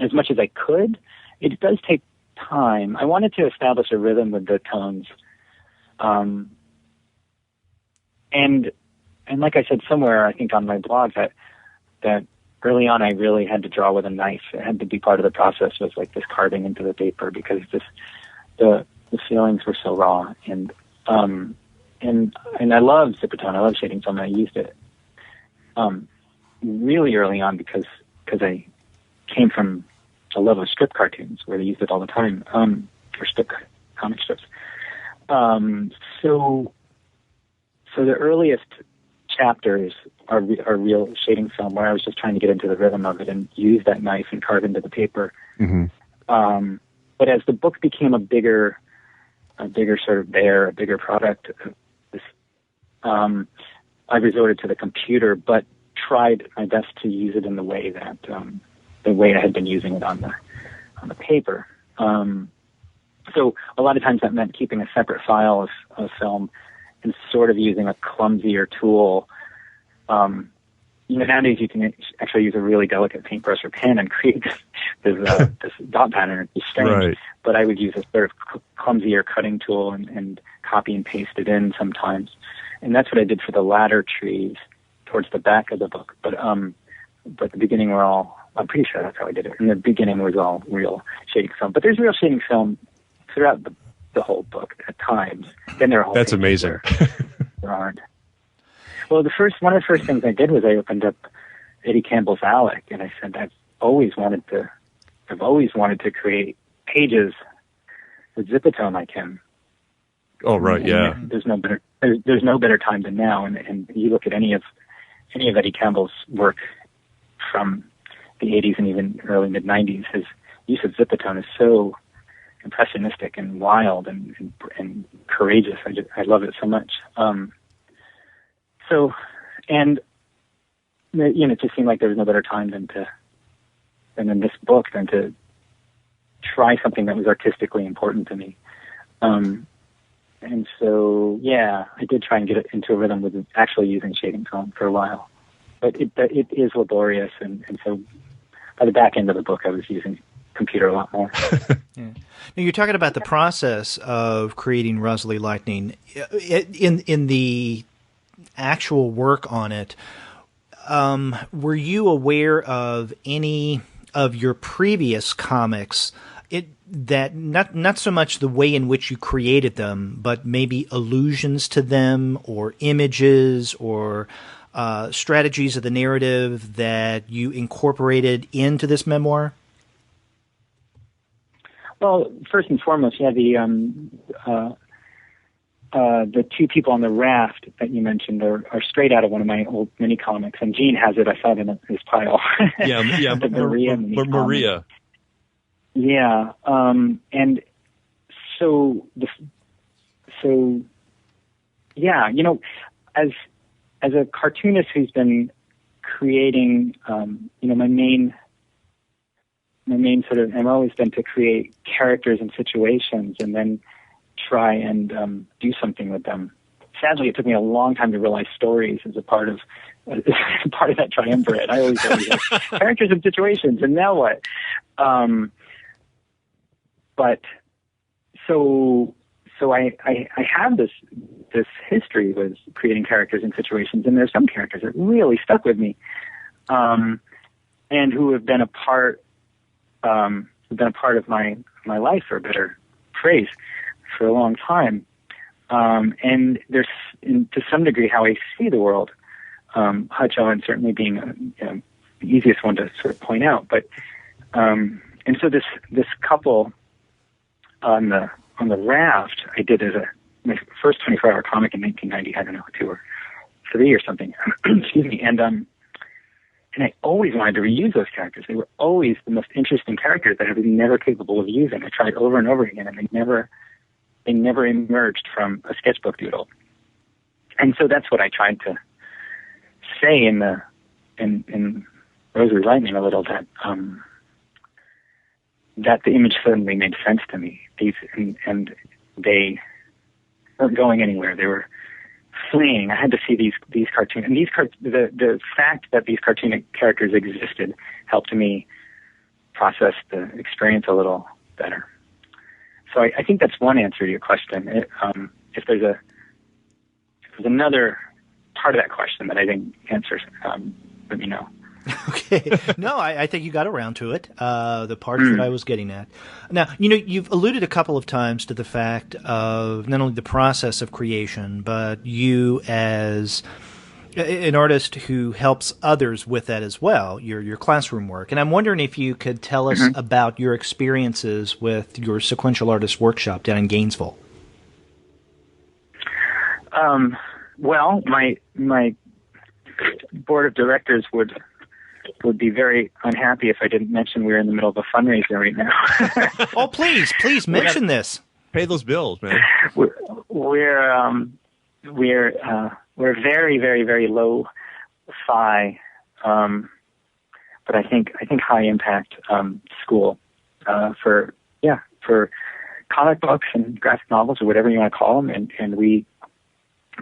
as much as I could, it does take time. I wanted to establish a rhythm with the tones, and like I said somewhere, I think on my blog, that early on I really had to draw with a knife. It had to be part of the process, was like this carving into the paper, because the feelings were so raw. And I love Zipatone. I love shading film. I used it really early on because I came from a love of strip cartoons where they used it all the time, or strip comic strips. So the earliest chapters are real shading film, where I was just trying to get into the rhythm of it and use that knife and carve into the paper. Mm-hmm. But as the book became a bigger sort of a bigger product, I resorted to the computer, but tried my best to use it in the way that the way I had been using it on the paper. So a lot of times that meant keeping a separate file of film and sort of using a clumsier tool. Nowadays you can actually use a really delicate paintbrush or pen and create this dot pattern. It's strange, right. But I would use a sort of clumsier cutting tool and copy and paste it in sometimes. And that's what I did for the latter trees towards the back of the book. But the beginning I'm pretty sure that's how I did it. And the beginning was all real shading film. But there's real shading film throughout the whole book at times. Then there are That's amazing. There aren't. Well, one of the first things I did was I opened up Eddie Campbell's Alec, and I said I've always wanted to create pages with Zipatone like him. Oh right, yeah. There's no better time than now. And you look at any of Eddie Campbell's work from the 80s and even early mid 90s, his use of Zipatone is so impressionistic and wild and courageous. I love it so much. it just seemed like there was no better time than in this book than to try something that was artistically important to me. And so, yeah, I did try and get it into a rhythm with actually using shading tone for a while. But it is laborious, and so by the back end of the book, I was using computer a lot more. Yeah. Now, you're talking about the process of creating Rosalie Lightning. In the actual work on it, were you aware of any of your previous comics that not so much the way in which you created them, but maybe allusions to them or images or strategies of the narrative that you incorporated into this memoir? Well, first and foremost, yeah, the two people on the raft that you mentioned are straight out of one of my old mini comics, and Gene has it. I saw it in his pile. Yeah, Maria. Yeah, and so yeah, as a cartoonist who's been creating, my main sort of MO has been to create characters and situations and then try and do something with them. Sadly, it took me a long time to realize stories as a part of that triumvirate. I always had characters and situations, and now what? But so I have this history with creating characters and situations, and there's some characters that really stuck with me, and who have been a part of my life, for a better phrase, for a long time. And there's, to some degree, how I see the world. Hutch Owen certainly being the easiest one to sort of point out, but and so this couple on the raft I did as my first 24-hour comic in 1990. I don't know, 2 or 3 or something. Excuse me. And I always wanted to reuse those characters. They were always the most interesting characters that I was never capable of using. I tried over and over again, and they never emerged from a sketchbook doodle. And so that's what I tried to say in Rosalie Lightning a little, that the image suddenly made sense to me. And they weren't going anywhere. They were fleeing. I had to see these cartoons, and the fact that these cartoon characters existed helped me process the experience a little better. So I think that's one answer to your question. If there's another part of that question that I didn't answer, let me know. Okay. No, I think you got around to it, the parts that I was getting at. Now, you've alluded a couple of times to the fact of not only the process of creation, but you as an artist who helps others with that as well, your classroom work. And I'm wondering if you could tell us about your experiences with your sequential artist workshop down in Gainesville. Well, my board of directors would be very unhappy if I didn't mention we're in the middle of a fundraiser right now. Oh, please mention this. Pay those bills, man. We're very, very, very low fi, but I think high impact school for comic books and graphic novels or whatever you want to call them, and we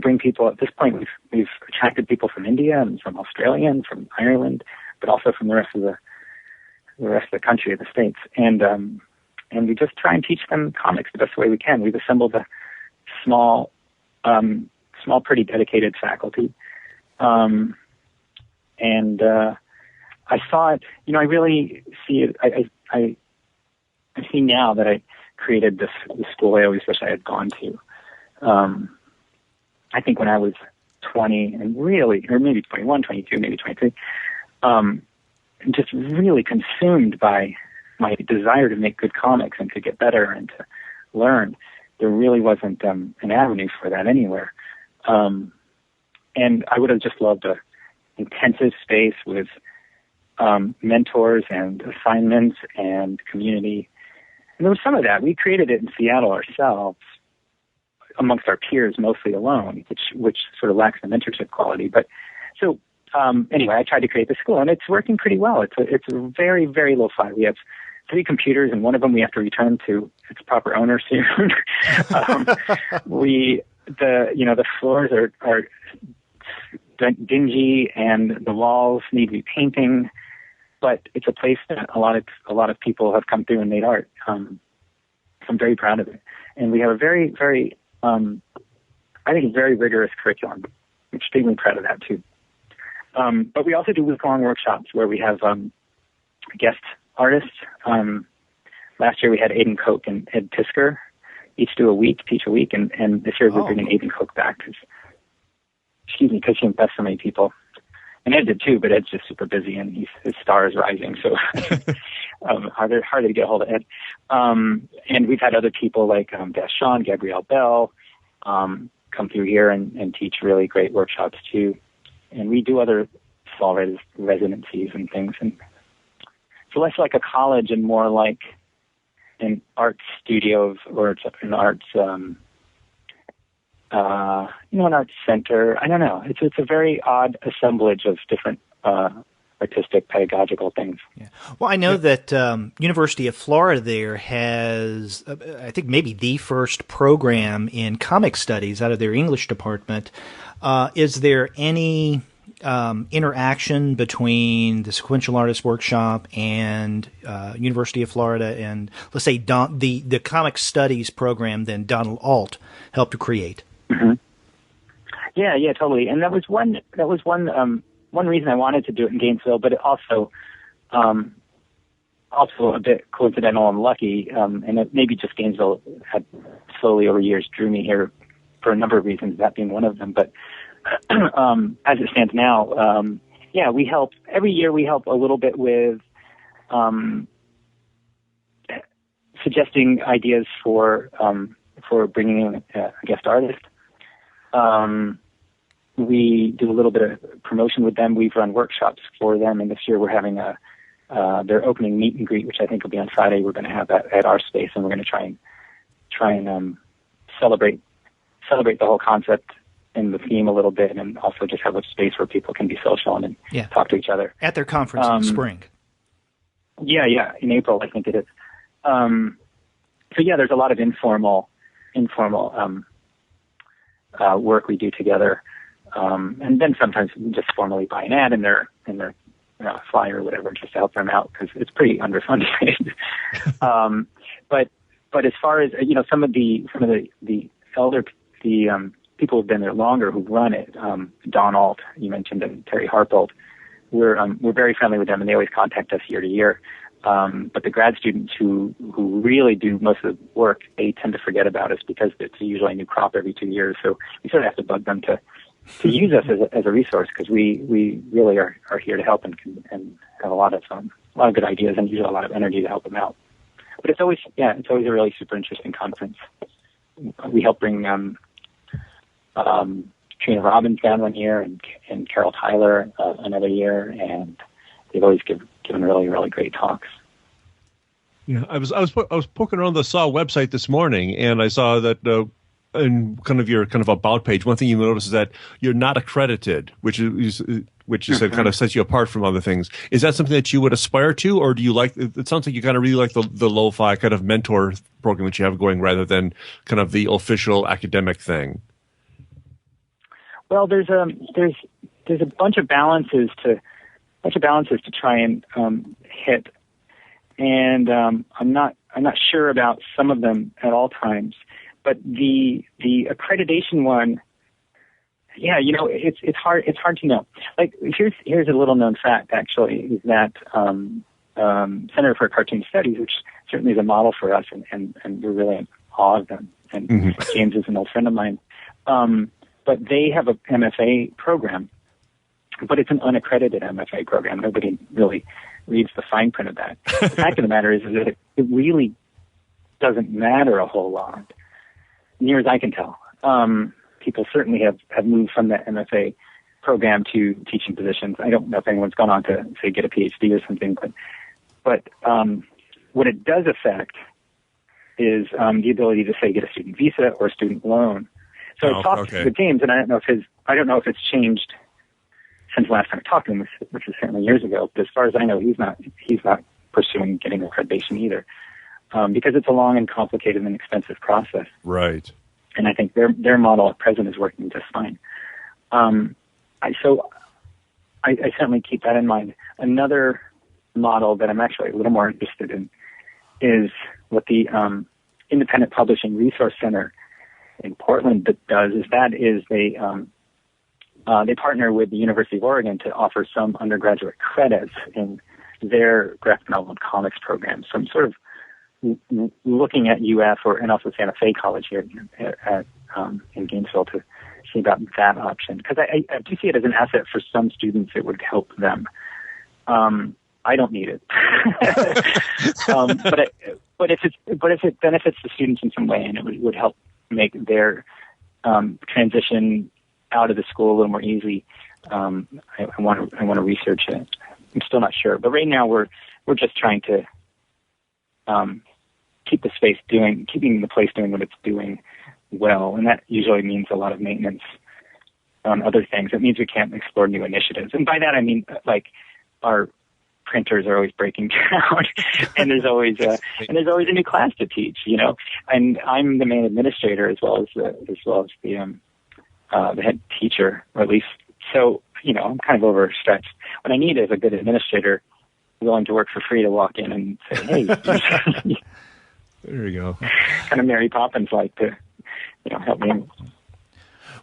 bring people. At this point, we've attracted people from India and from Australia and from Ireland, but also from the rest of the country, of the States, and we just try and teach them comics the best way we can. We've assembled a small, pretty dedicated faculty, and I saw it. I really see it. I see now that I created this school I always wish I had gone to. I think when I was 20 and really, or maybe 21, 22, maybe 23, just really consumed by my desire to make good comics and to get better and to learn. There really wasn't an avenue for that anywhere. And I would have just loved an intensive space with mentors and assignments and community. And there was some of that. We created it in Seattle ourselves, amongst our peers, mostly alone, which sort of lacks the mentorship quality. But so Anyway, I tried to create the school, and it's working pretty well. It's a very, very lo-fi. We have 3 computers, and one of them we have to return to its proper owner soon. The floors are dingy, and the walls need repainting. But it's a place that a lot of people have come through and made art. So I'm very proud of it, and we have a very, very, I think, very rigorous curriculum. I'm extremely proud of that too. But we also do week-long workshops where we have guest artists. Last year we had Aidan Koch and Ed Pisker each teach a week, and this year we're bringing Aidan Koch back because he impressed so many people. And Ed did too, but Ed's just super busy and his star is rising, so harder to get a hold of Ed. And we've had other people like Sean, Gabrielle Bell, come through here and teach really great workshops too. And we do other small residencies and things. And so less like a college and more like an art studio or an arts, an arts center. I don't know. It's a very odd assemblage of different artistic, pedagogical things. Yeah. Well, I know that University of Florida there has, I think, maybe the first program in comic studies out of their English department. Is there any interaction between the Sequential Artist Workshop and University of Florida and, let's say, the comic studies program that Donald Alt helped to create? Mm-hmm. Yeah, totally. And that was one reason I wanted to do it in Gainesville, but it also a bit coincidental and lucky, and it maybe just Gainesville had slowly over years drew me here for a number of reasons, that being one of them. But as it stands now, we help every year. We help a little bit with suggesting ideas for bringing in a guest artist. We do a little bit of promotion with them. We've run workshops for them, and this year we're having their opening meet and greet, which I think will be on Friday. We're going to have that at our space, and we're going to try and celebrate the whole concept and the theme a little bit, and also just have a space where people can be social and talk to each other at their conference in spring. Yeah, in April I think it is. So there's a lot of informal work we do together, and then sometimes we just formally buy an ad in their flyer or whatever just to help them out because it's pretty underfunded. But as far as some of the elder people who've been there longer who've run it, Don Alt you mentioned and Terry Harpold, we're very friendly with them and they always contact us year to year. But the grad students who really do most of the work, they tend to forget about us because it's usually a new crop every 2 years. So we sort of have to bug them to use us as a resource because we really are here to help and have a lot of good ideas and usually a lot of energy to help them out. But it's always a really super interesting conference. We help bring Trina Robbins down one year and Carol Tyler another year, and they've always given really, really great talks. Yeah, I was poking around the SAW website this morning, and I saw that in kind of your about page, one thing you notice is that you're not accredited, which you said kind of sets you apart from other things. Is that something that you would aspire to, or do you like? It sounds like you kind of really like the lo-fi kind of mentor program that you have going, rather than kind of the official academic thing. Well, there's a bunch of balances to try and hit, and I'm not sure about some of them at all times. But the accreditation one, it's hard to know. Like here's a little known fact actually, is that Center for Cartoon Studies, which certainly is a model for us, and we're really in awe of them. And James is an old friend of mine. But they have a MFA program, but it's an unaccredited MFA program. Nobody really reads the fine print of that. The fact of the matter is that it really doesn't matter a whole lot, near as I can tell. People certainly have moved from the MFA program to teaching positions. I don't know if anyone's gone on to, say, get a PhD or something, but what it does affect is the ability to, say, get a student visa or a student loan. So I talked with James, and I don't know if it's changed since the last time I talked to him, which is certainly years ago. But as far as I know, he's not pursuing getting accreditation either, because it's a long and complicated and expensive process. Right. And I think their model at present is working just fine. I certainly keep that in mind. Another model that I'm actually a little more interested in is what the Independent Publishing Resource Center in Portland does. They partner with the University of Oregon to offer some undergraduate credits in their graphic novel and comics program. So I'm sort of looking at UF and also Santa Fe College here in Gainesville to see about that option, because I do see it as an asset for some students. It would help them. I don't need it, but if it benefits the students in some way, and it would help make their transition out of the school a little more easy, I want to research it. I'm still not sure, but right now we're just trying to keeping the place doing what it's doing well, and that usually means a lot of maintenance on other things. It means we can't explore new initiatives, and by that I mean like our printers are always breaking down, and there's always a new class to teach, And I'm the main administrator as well as the head teacher, or at least so. I'm kind of overstretched. What I need is a good administrator willing to work for free to walk in and say, "Hey." There you go. Kind of Mary Poppins like to, help me.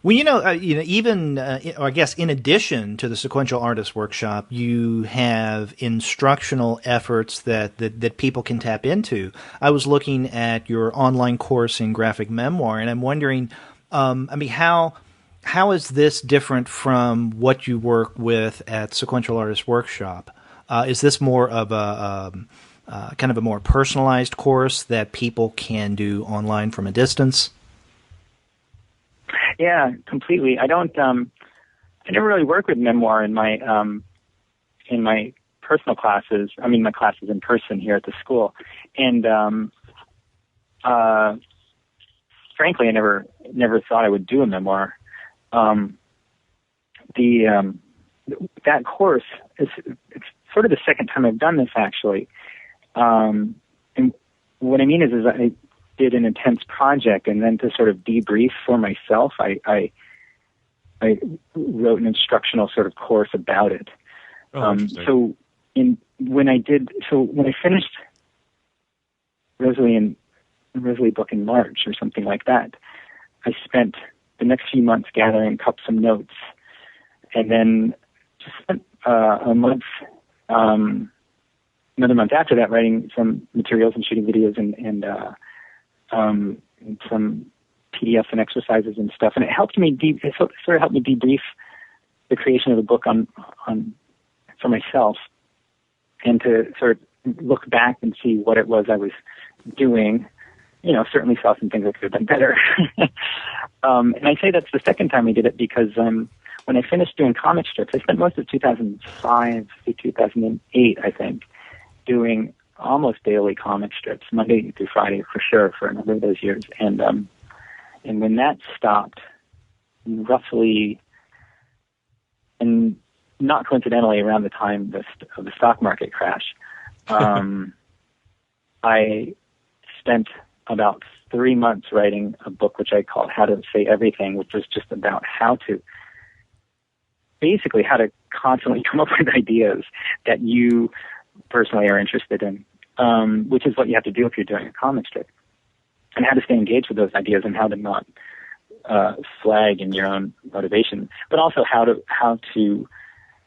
Well, even I guess in addition to the Sequential Artist Workshop, you have instructional efforts that people can tap into. I was looking at your online course in graphic memoir, and I'm wondering, how is this different from what you work with at Sequential Artist Workshop? Is this more of a kind of a more personalized course that people can do online from a distance? Yeah, completely. I never really work with memoir in my personal classes. I mean, my classes in person here at the school. And, frankly, I never thought I would do a memoir. That course it's sort of the second time I've done this, actually. And what I mean is I did an intense project, and then to sort of debrief for myself, I wrote an instructional sort of course about it. So when I finished Rosalie book in March or something like that, I spent the next few months gathering up some notes, and then just spent another month after that writing some materials and shooting videos and some PDFs and exercises and stuff. And it helped me sort of helped me debrief the creation of the book on for myself, and to sort of look back and see what it was I was doing. Certainly saw some things that could have been better. And I say that's the second time I did it because when I finished doing comic strips, I spent most of 2005 to 2008, I think, doing almost daily comic strips, Monday through Friday for sure, for a number of those years. And when that stopped, roughly, and not coincidentally around the time of the stock market crash, I spent about 3 months writing a book which I called How to Say Everything, which was just about how to constantly come up with ideas that you personally are interested in, which is what you have to do if you're doing a comic strip, and how to stay engaged with those ideas, and how to not flag in your own motivation, but also how to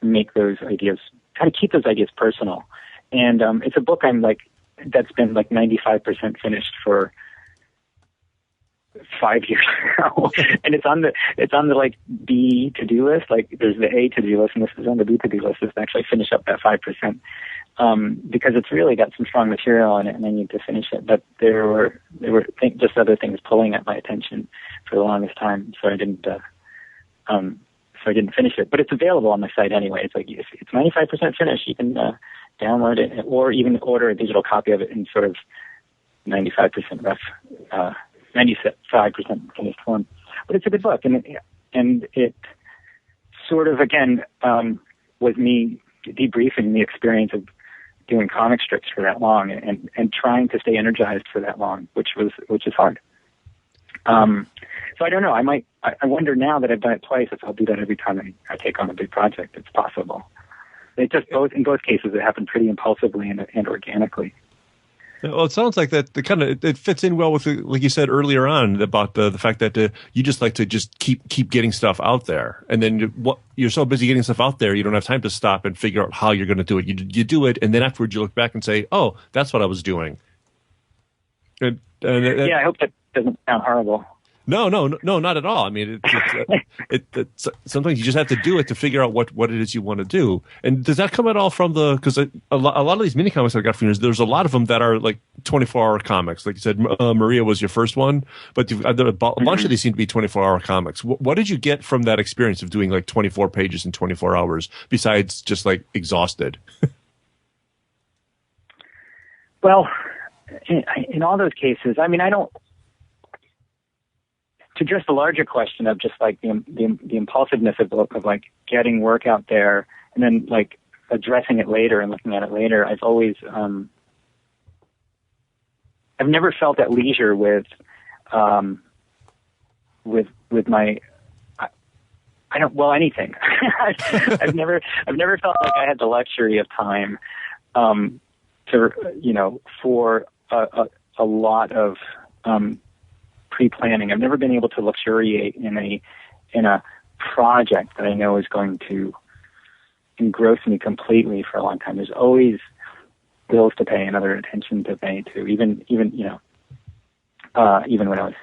make those ideas, how to keep those ideas personal. And it's a book that's been 95% finished for 5 years now, and it's on the B to-do list. There's the A to-do list, and this is on the B to-do list, is to actually finish up that 5%, because it's really got some strong material in it, and I need to finish it. But there were just other things pulling at my attention for the longest time, so I didn't finish it. But it's available on my site anyway. It's 95% finished. You can download it, or even order a digital copy of it in sort of 95% rough, 95% finished form. But it's a good book, and it sort of, again, was me debriefing the experience of doing comic strips for that long and trying to stay energized for that long, which is hard. So I don't know. I wonder now that I've done it twice if I'll do that every time I take on a big project. It's possible. In both cases, it happened pretty impulsively and organically. Well, it sounds like that it fits in well with, like you said earlier on, about the fact that you just like to just keep getting stuff out there, and then you're so busy getting stuff out there, you don't have time to stop and figure out how you're going to do it. You do it, and then afterwards you look back and say, "Oh, that's what I was doing." I hope that doesn't sound horrible. No, not at all. I mean, it's sometimes you just have to do it to figure out what it is you want to do. And does that come at all from because a lot of these mini comics I got from you, there's a lot of them that are like 24-hour comics. Like you said, Maria was your first one, but a bunch of these seem to be 24-hour comics. What did you get from that experience of doing like 24 pages in 24 hours, besides just like exhausted? Well, in all those cases, I mean, I don't. To address the larger question of just like the impulsiveness of like getting work out there and then like addressing it later and looking at it later, I've always I've never felt at leisure with my anything. I've never felt like I had the luxury of time for a lot of pre-planning. I've never been able to luxuriate in a project that I know is going to engross me completely for a long time. There's always bills to pay and other attention to pay to, even when I was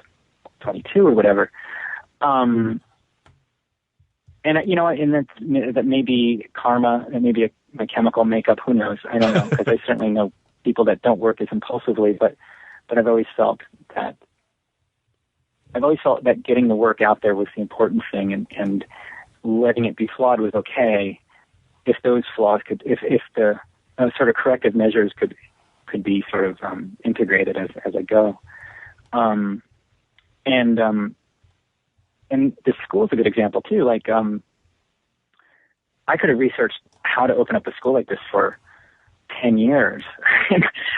22 or whatever. And that may be karma, and maybe my chemical makeup. Who knows? I don't know, because I certainly know people that don't work as impulsively. But I've always felt that. Getting the work out there was the important thing, and letting it be flawed was okay if those flaws if the sort of corrective measures could be sort of integrated as I go. And the school's a good example too. Like I could have researched how to open up a school like this for 10 years.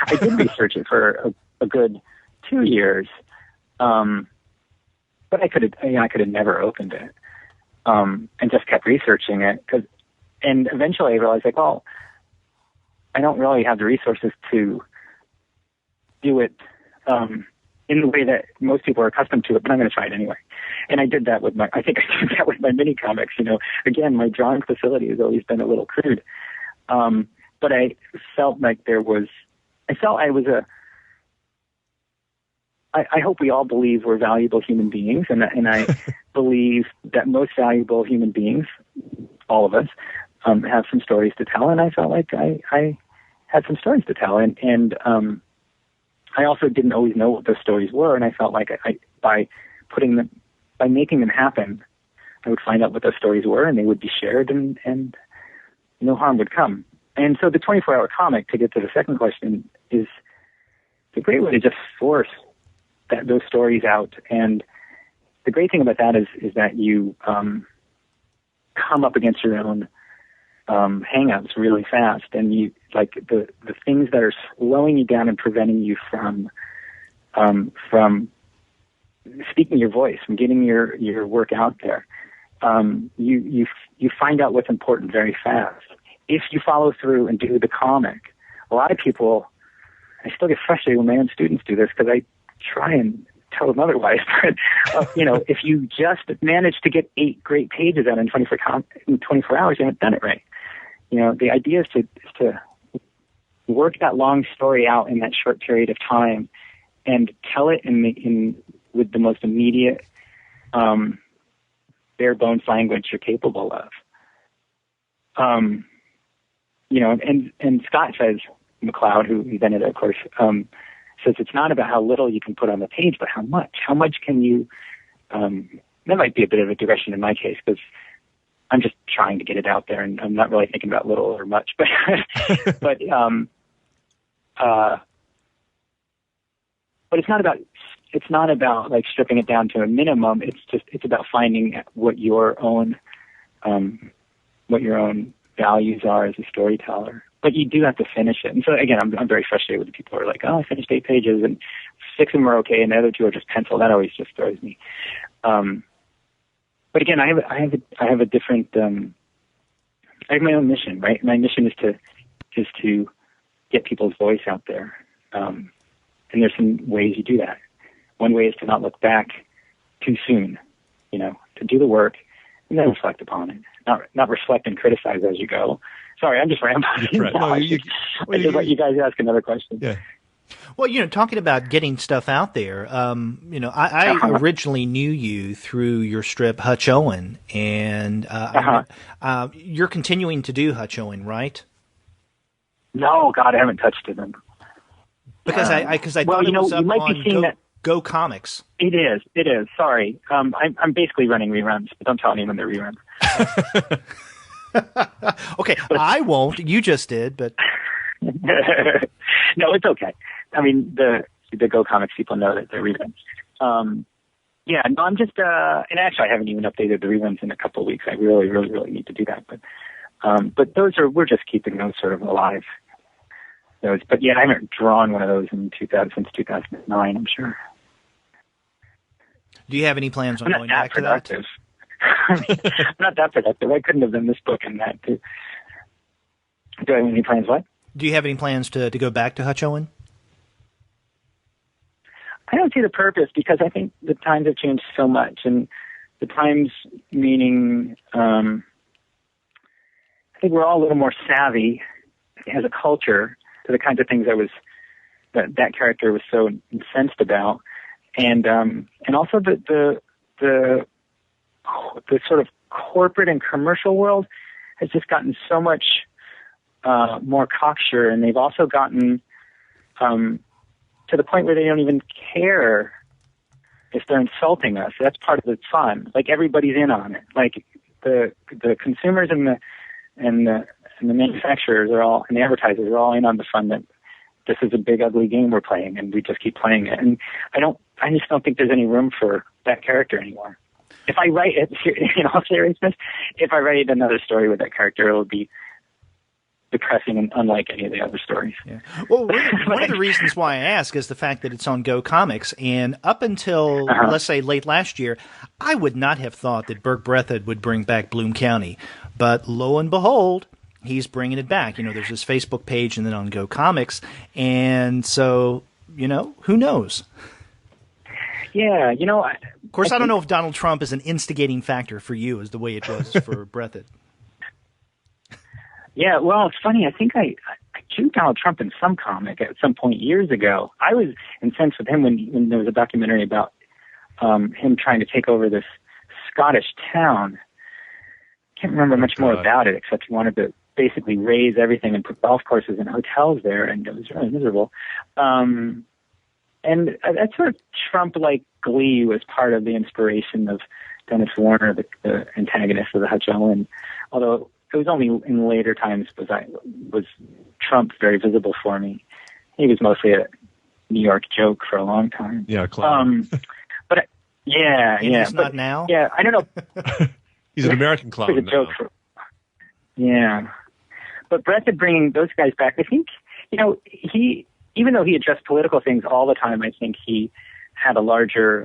I did research it for a good 2 years. But I could have never opened it, and just kept researching it. And eventually I realized, like, well, I don't really have the resources to do it in the way that most people are accustomed to it, but I'm going to try it anyway. And I did that with my mini comics. Again, my drawing facility has always been a little crude, but I felt like I hope we all believe we're valuable human beings, and I believe that most valuable human beings, all of us, have some stories to tell, and I felt like I had some stories to tell, and I also didn't always know what those stories were, and I felt like by making them happen, I would find out what those stories were, and they would be shared, and no harm would come. And so the 24-hour comic, to get to the second question, is a great way to just force those stories out. And the great thing about that is that you come up against your own hang-ups really fast, and you like the things that are slowing you down and preventing you from speaking your voice, from getting your work out there. You find out what's important very fast if you follow through and do the comic. A lot of people, I still get frustrated when my own students do this, because I try and tell them otherwise. But if you just manage to get 8 great pages out in 24 hours, you haven't done it right. The idea is to work that long story out in that short period of time and tell it with the most immediate, bare bones language you're capable of. And Scott says, McCloud, who invented it, of course, says it's not about how little you can put on the page, but how much. How much can you? That might be a bit of a digression in my case, because I'm just trying to get it out there, and I'm not really thinking about little or much. But but it's not about like stripping it down to a minimum. It's about finding what your own what your own values are as a storyteller. But you do have to finish it. And so again, I'm very frustrated with the people who are like, oh, I finished 8 pages and 6 of them are okay and the other 2 are just pencil. That always just throws me. But again, I have a different, I have my own mission, right? My mission is to get people's voice out there. And there's some ways you do that. One way is to not look back too soon, to do the work and then reflect upon it. Not reflect and criticize as you go. Sorry, I'm just rambling. Right. No, I just let you guys ask another question. Yeah. Well, talking about getting stuff out there, I originally knew you through your strip Hutch Owen, and you're continuing to do Hutch Owen, right? No, God, I haven't touched it. Because I thought it was up on Go Comics. It is. Sorry. I'm basically running reruns, but don't tell anyone they're reruns. Okay, I won't. You just did, but no, it's okay. I mean, the Go Comics people know that they're reruns. Yeah, no, I'm just and actually I haven't even updated the reruns in a couple of weeks. I really, really, really need to do that. But we're just keeping those sort of alive. But yeah, I haven't drawn one of those since 2009. I'm sure. Do you have any plans on going back to that? I'm not that productive. I couldn't have done this book and that too. Do I have any plans? What? Do you have any plans to go back to Hutch Owen? I don't see the purpose because I think the times have changed so much, and the times meaning I think we're all a little more savvy as a culture to the kinds of things that character was so incensed about, and also the sort of corporate and commercial world has just gotten so much more cocksure, and they've also gotten to the point where they don't even care if they're insulting us. That's part of the fun. Like everybody's in on it. Like the consumers and the manufacturers are all, and the advertisers are all in on the fun that this is a big ugly game we're playing, and we just keep playing it. And I just don't think there's any room for that character anymore. If I write it, in all seriousness, if I write another story with that character, it will be depressing and unlike any of the other stories. Yeah. Well, one of the reasons why I ask is the fact that it's on Go Comics, and up until, let's say, late last year, I would not have thought that Burke Breathed would bring back Bloom County. But lo and behold, he's bringing it back. There's this Facebook page and then on Go Comics, and so, who knows? Yeah, of course, I don't know if Donald Trump is an instigating factor for you as the way it was for Breathed. Yeah, well, it's funny. I think I drew Donald Trump in some comic at some point years ago. I was incensed with him when there was a documentary about him trying to take over this Scottish town. Can't remember much more about it, except he wanted to basically raise everything and put golf courses and hotels there, and it was really miserable. And that sort of Trump-like glee was part of the inspiration of Dennis Warner, the antagonist of the Hutch Owen, although it was only in later times was Trump very visible for me. He was mostly a New York joke for a long time. Yeah, clown. But He's not now. Yeah, I don't know. He's an American clown. It was a joke yeah, but Breathed bringing those guys back, I think he, even though he addressed political things all the time, I think he had a larger.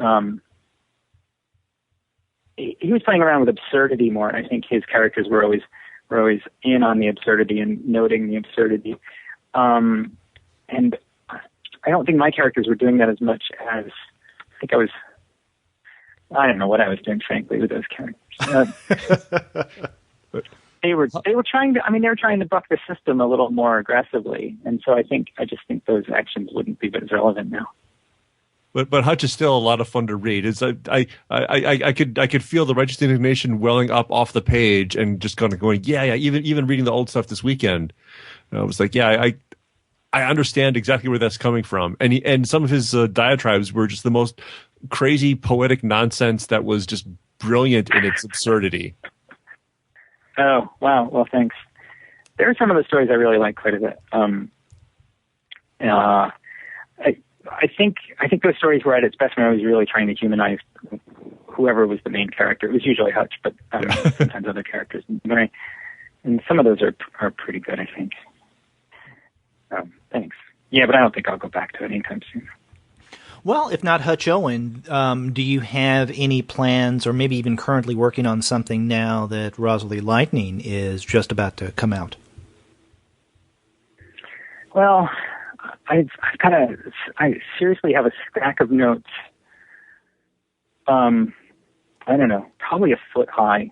He was playing around with absurdity more, and I think his characters were always in on the absurdity and noting the absurdity. And I don't think my characters were doing that as much as I don't know what I was doing, frankly, with those characters. They were trying to buck the system a little more aggressively, and so I just think those actions wouldn't be as relevant now. But Hutch is still a lot of fun to read. It's I could feel the righteous indignation welling up off the page and just kind of going, yeah. Even reading the old stuff this weekend, I was like, yeah, I understand exactly where that's coming from. And some of his diatribes were just the most crazy poetic nonsense that was just brilliant in its absurdity. Oh wow! Well, thanks. There are some of the stories I really like quite a bit. I think those stories were at its best when I was really trying to humanize whoever was the main character. It was usually Hutch, but sometimes other characters. And some of those are pretty good, I think. Thanks. Yeah, but I don't think I'll go back to it anytime soon. Well, if not Hutch Owen, do you have any plans, or maybe even currently working on something now that Rosalie Lightning is just about to come out? Well, I seriously have a stack of notes. I don't know, probably a foot high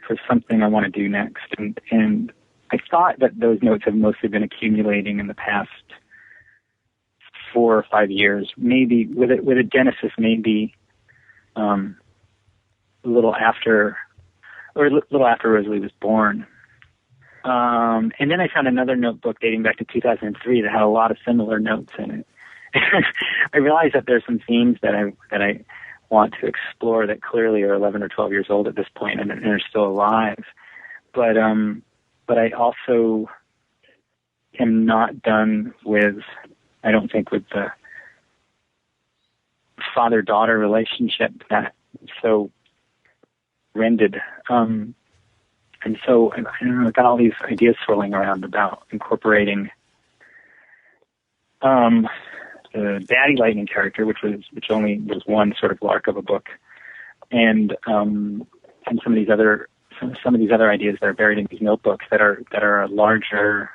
for something I want to do next, and I thought that those notes have mostly been accumulating in the past 4 or 5 years, maybe with a genesis, maybe a little after Rosalie was born. And then I found another notebook dating back to 2003 that had a lot of similar notes in it. I realized that there's some themes that I want to explore that clearly are 11 or 12 years old at this point and are still alive. But I also am not done with, I don't think, with the father-daughter relationship that so rended. And so I don't know, I got all these ideas swirling around about incorporating the Daddy Lightning character, which only was one sort of lark of a book, and some of these other ideas that are buried in these notebooks that are a larger.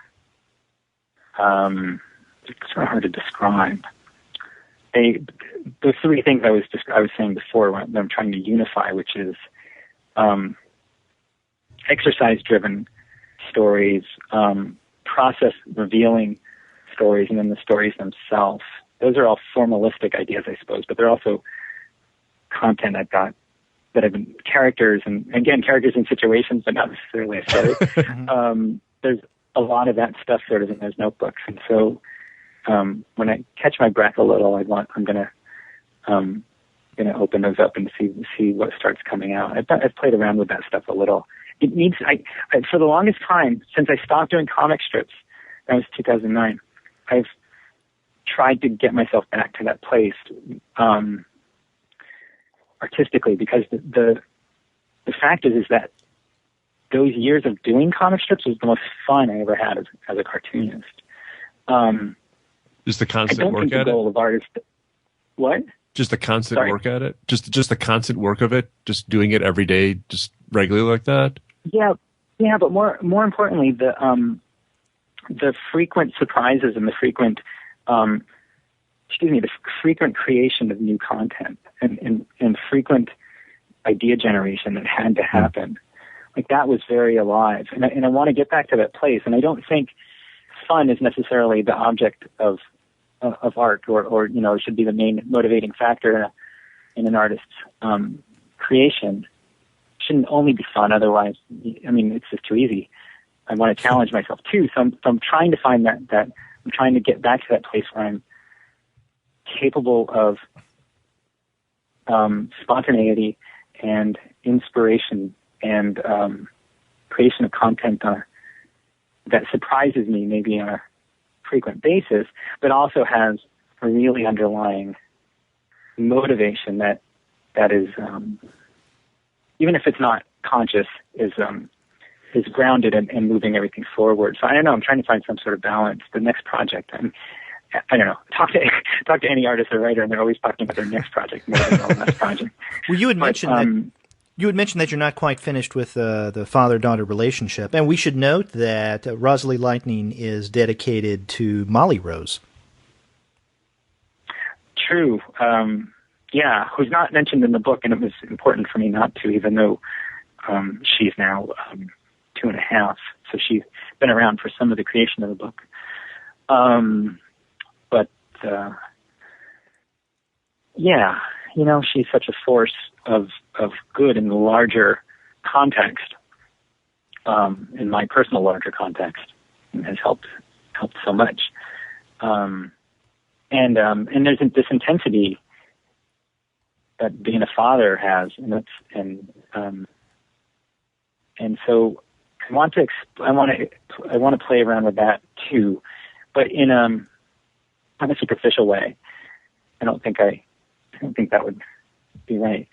It's sort of hard to describe. Those three things I was saying before, when I'm trying to unify, which is exercise-driven stories, process revealing stories, and then the stories themselves. Those are all formalistic ideas, I suppose, but they're also content I've got that have been characters, and again, characters and situations, but not necessarily a story. There's a lot of that stuff sort of in those notebooks, and so when I catch my breath a little, I'm gonna open those up and see what starts coming out. I've played around with that stuff a little. It needs. I for the longest time since I stopped doing comic strips, that was 2009. I've tried to get myself back to that place artistically, because the fact is that those years of doing comic strips was the most fun I ever had as a cartoonist. Just the constant work at it? I don't think the goal of art is what? Just the constant work at it? Just the constant work of it? Just doing it every day, just regularly like that? Yeah, but more importantly, the frequent surprises and the frequent creation of new content and frequent idea generation that had to happen. Like, that was very alive. And I want to get back to that place. And I don't think fun is necessarily the object of art, or should be the main motivating factor in an artist's creation. It shouldn't only be fun, otherwise, it's just too easy. I want to challenge myself too. So I'm trying to find that I'm trying to get back to that place where I'm capable of spontaneity and inspiration and creation of content that surprises me, maybe on a frequent basis, but also has a really underlying motivation that is, even if it's not conscious, is grounded and moving everything forward. So I don't know. I'm trying to find some sort of balance. The next project, I don't know. Talk to any artist or writer, and they're always talking about their next project more than the last project. Well, you had mentioned that you're not quite finished with the father-daughter relationship, and we should note that Rosalie Lightning is dedicated to Molly Rose. True. Yeah, who's not mentioned in the book, and it was important for me not to, even though she's now 2.5, so she's been around for some of the creation of the book. But yeah, she's such a force of good in the larger context, in my personal larger context, and has helped so much. And there's this intensity that being a father has, and so I want to play around with that too, but in a superficial way. I don't think that would be right.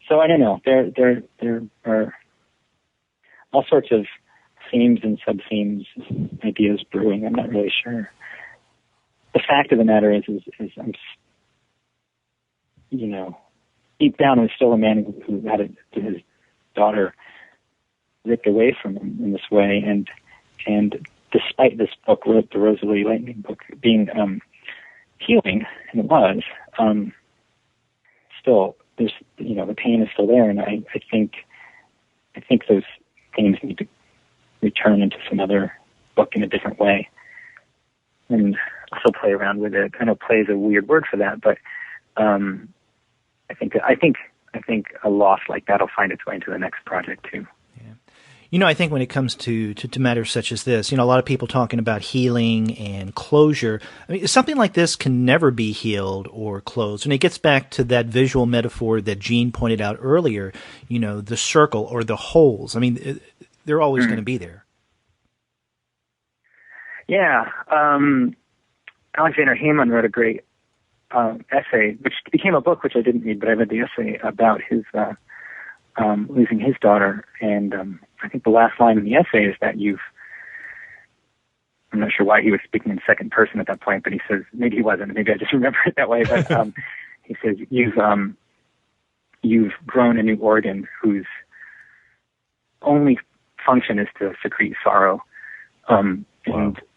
So I don't know. There are all sorts of themes and sub-themes, ideas brewing. I'm not really sure. The fact of the matter is I'm, deep down, I'm still a man who had his daughter ripped away from him in this way, and despite this book, the Rosalie Lightning book, being healing, and it was, still there's the pain is still there, and I think those themes need to return into some other book in a different way, and also play around with it. I know play is a weird word for that, but I think a loss like that will find its way into the next project too. I think when it comes to matters such as this, a lot of people talking about healing and closure. I mean, something like this can never be healed or closed. And it gets back to that visual metaphor that Gene pointed out earlier, the circle or the holes. I mean, they're always going to be there. Yeah. Alexander Heyman wrote a great essay, which became a book, which I didn't read, but I read the essay about his losing his daughter. And I think the last line in the essay is that I'm not sure why he was speaking in second person at that point, but he says, maybe he wasn't, maybe I just remember it that way, but he says, you've grown a new organ whose only function is to secrete sorrow. And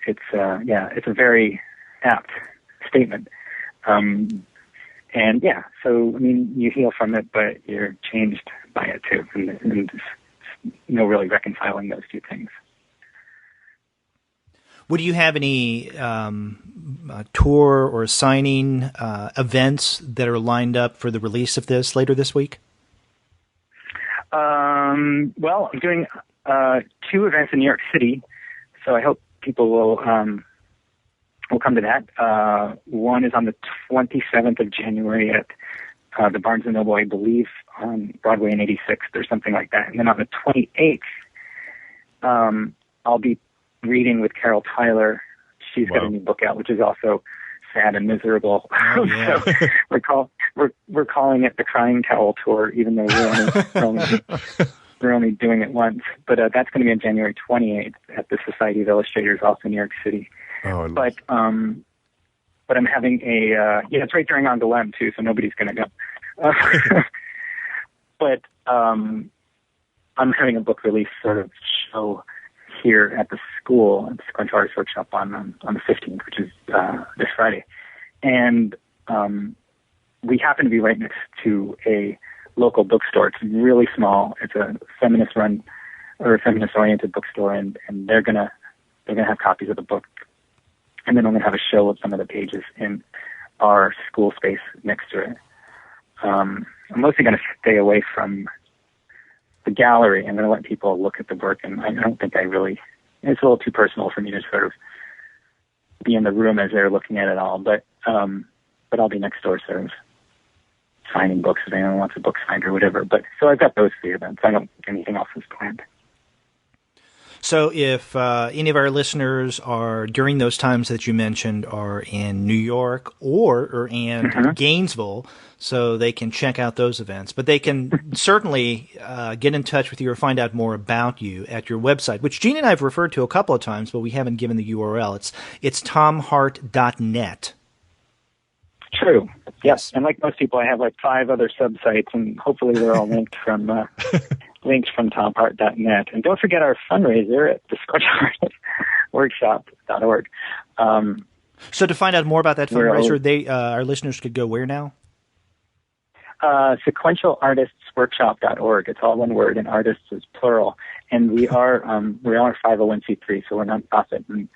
it's a very apt statement. And yeah, so, I mean, you heal from it, but you're changed by it too. And there's no really reconciling those two things. Would you have any tour or signing events that are lined up for the release of this later this week? Well, I'm doing 2 events in New York City, so I hope people will come to that. One is on the 27th of January at the Barnes & Noble, I believe, on Broadway and 86th or something like that. And then on the 28th, I'll be reading with Carol Tyler. She's got a new book out, which is also sad and miserable. Oh, yeah. So we're calling it the Crying Towel Tour, even though we're only doing it once. But that's going to be on January 28th at the Society of Illustrators, also in New York City. Oh, but I'm having it's right during Angoulême too, so nobody's going to go. But I'm having a book release sort of show here at the school, at the Sequential Artist Workshop on the 15th, which is this Friday. And we happen to be right next to a local bookstore. It's really small. It's a feminist-run or a feminist-oriented bookstore, and they're gonna have copies of the book. And then I'm going to have a show of some of the pages in our school space next to it. I'm mostly going to stay away from the gallery. I'm going to let people look at the work, and I don't think it's a little too personal for me to sort of be in the room as they're looking at it all. But I'll be next door sort of signing books if anyone wants a book signed or whatever. But so I've got those 3 events. I don't think anything else is planned. So if any of our listeners are, during those times that you mentioned, are in New York or in Gainesville, so they can check out those events. But they can certainly get in touch with you or find out more about you at your website, which Gene and I have referred to a couple of times, but we haven't given the URL. It's tomhart.net. True. Yes. And like most people, I have like 5 other subsites, and hopefully they're all linked from tomhart.net. And don't forget our fundraiser at the sequentialartistworkshop.org. So to find out more about that fundraiser, our listeners could go where now? Sequentialartistsworkshop.org. It's all one word, and artists is plural. And we are 501c3, so we're nonprofit, and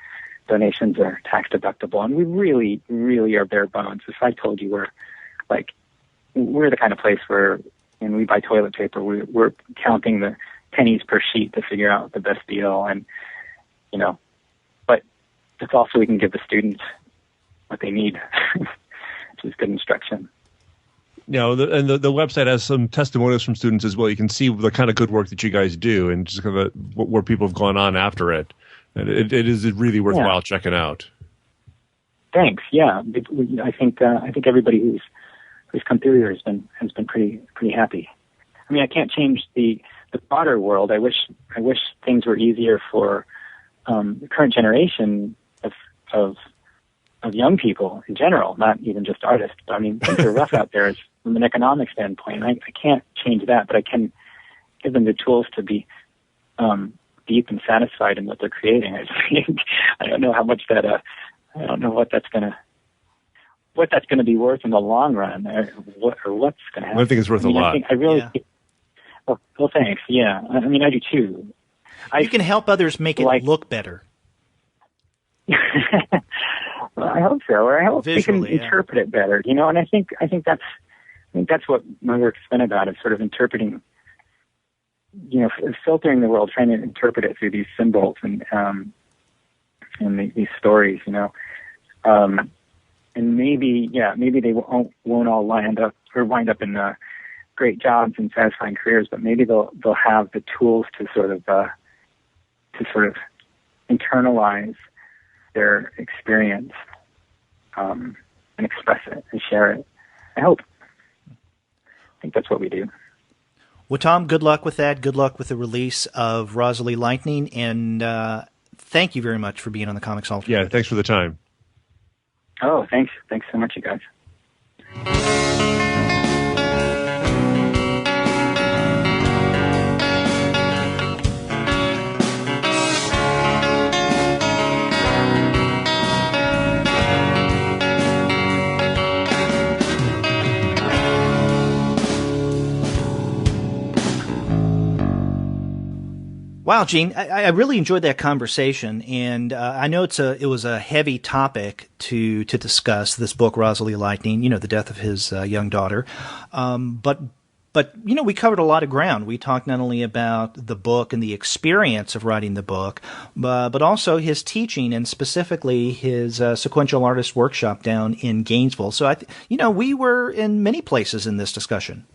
donations are tax deductible. And we really, really are bare bones. If I told you we're the kind of place where, when we buy toilet paper, we're counting the pennies per sheet to figure out the best deal, and but it's also we can give the students what they need, which is good instruction. And the website has some testimonials from students as well. You can see the kind of good work that you guys do, and just kind of where people have gone on after it. And it is really worthwhile checking out. Thanks. Yeah, I think everybody who's come through here has been pretty happy. I mean, I can't change the broader world. I wish things were easier for the current generation of young people in general, not even just artists. But I mean, things are rough out there from an economic standpoint. I can't change that, but I can give them the tools to be deep and satisfied in what they're creating. I think I don't know how much that I don't know what that's gonna be worth in the long run, or what's gonna happen. I think it's worth a lot. I really. Yeah. Well, thanks. Yeah, I mean, I do too. You can help others make it look better. Well, I hope so, or I hope Visually, they can interpret it better. You know, and I think that's what my work's been about, is sort of interpreting, filtering the world, trying to interpret it through these symbols and these stories, and maybe they won't all wind up in great jobs and satisfying careers, but maybe they'll have the tools to sort of internalize their experience and express it and share it. I hope. I think that's what we do. Well, Tom, good luck with that. Good luck with the release of Rosalie Lightning, and thank you very much for being on the Comics Alternative. Yeah, thanks for the time. Oh, thanks. Thanks so much, you guys. Wow, Gene, I really enjoyed that conversation, and I know it was a heavy topic to discuss, this book, Rosalie Lightning, the death of his young daughter. But we covered a lot of ground. We talked not only about the book and the experience of writing the book, but also his teaching, and specifically his sequential artist workshop down in Gainesville. So we were in many places in this discussion.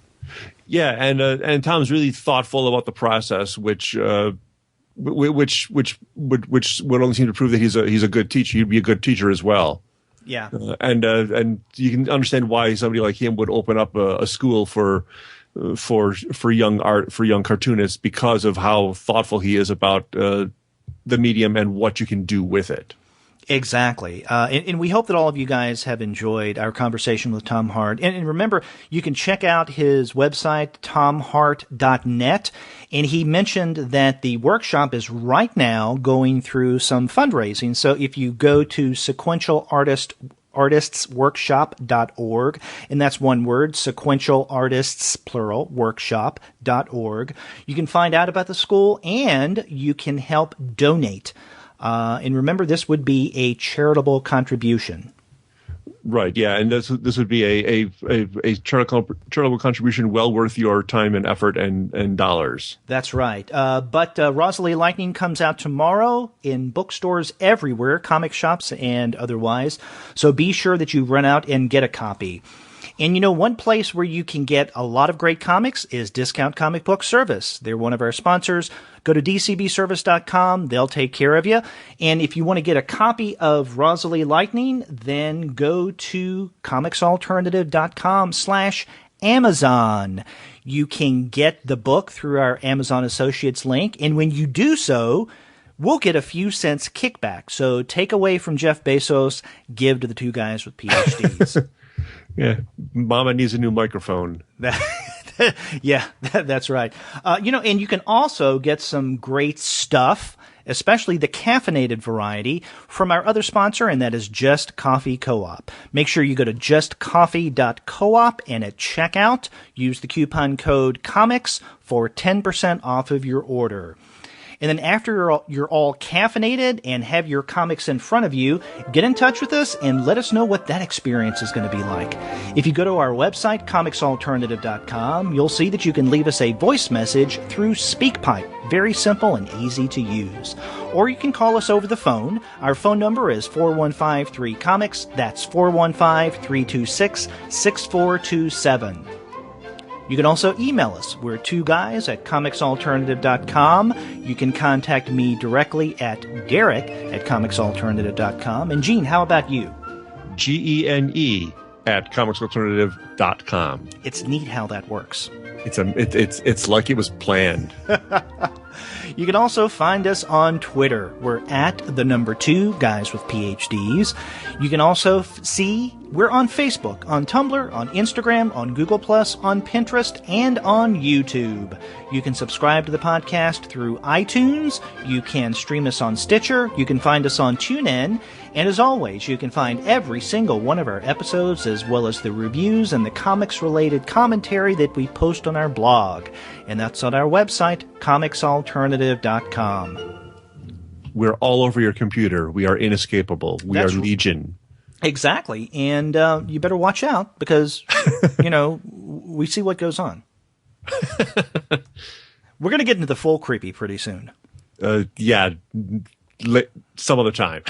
Yeah, and Tom's really thoughtful about the process, which would only seem to prove that he's a good teacher. He'd be a good teacher as well. Yeah, and you can understand why somebody like him would open up a school for young cartoonists, because of how thoughtful he is about the medium and what you can do with it. Exactly. And we hope that all of you guys have enjoyed our conversation with Tom Hart. And remember, you can check out his website, tomhart.net. And he mentioned that the workshop is right now going through some fundraising. So if you go to sequentialartistsworkshop.org, and that's one word, sequential artists, plural, workshop.org, you can find out about the school, and you can help donate. And remember, this would be a charitable contribution. Right. Yeah, and this would be a charitable contribution well worth your time and effort and dollars. That's right. But Rosalie Lightning comes out tomorrow in bookstores everywhere, comic shops and otherwise. So be sure that you run out and get a copy. And one place where you can get a lot of great comics is Discount Comic Book Service. They're one of our sponsors. Go to dcbservice.com. They'll take care of you. And if you want to get a copy of Rosalie Lightning, then go to comicsalternative.com/Amazon. You can get the book through our Amazon Associates link. And when you do so, we'll get a few cents kickback. So take away from Jeff Bezos, give to the two guys with PhDs. Yeah, Mama needs a new microphone. Yeah, that's right. And you can also get some great stuff, especially the caffeinated variety, from our other sponsor, and that is Just Coffee Co-op. Make sure you go to justcoffee.coop, and at checkout, use the coupon code COMICS for 10% off of your order. And then after you're all caffeinated and have your comics in front of you, get in touch with us and let us know what that experience is going to be like. If you go to our website, comicsalternative.com, you'll see that you can leave us a voice message through SpeakPipe. Very simple and easy to use. Or you can call us over the phone. Our phone number is 415-3COMICS. That's 415-326-6427. You can also email us. We're two guys at comicsalternative.com. You can contact me directly at Derek at comicsalternative.com. And Gene, how about you? GENE at comicsalternative.com. It's neat how that works. It's like it was planned. You can also find us on Twitter. We're at the number 2 Guys with PhDs. You can also see we're on Facebook, on Tumblr, on Instagram, on Google+, on Pinterest, and on YouTube. You can subscribe to the podcast through iTunes. You can stream us on Stitcher. You can find us on TuneIn. And as always, you can find every single one of our episodes, as well as the reviews and the comics-related commentary that we post on our blog. And that's on our website, comicsalternative.com. We're all over your computer. We are inescapable. We That's are legion. Exactly. And you better watch out because, we see what goes on. We're going to get into the full creepy pretty soon. Yeah, some other time.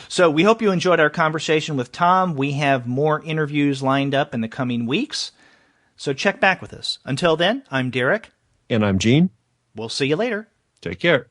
So we hope you enjoyed our conversation with Tom. We have more interviews lined up in the coming weeks. So check back with us. Until then, I'm Derek. And I'm Gene. We'll see you later. Take care.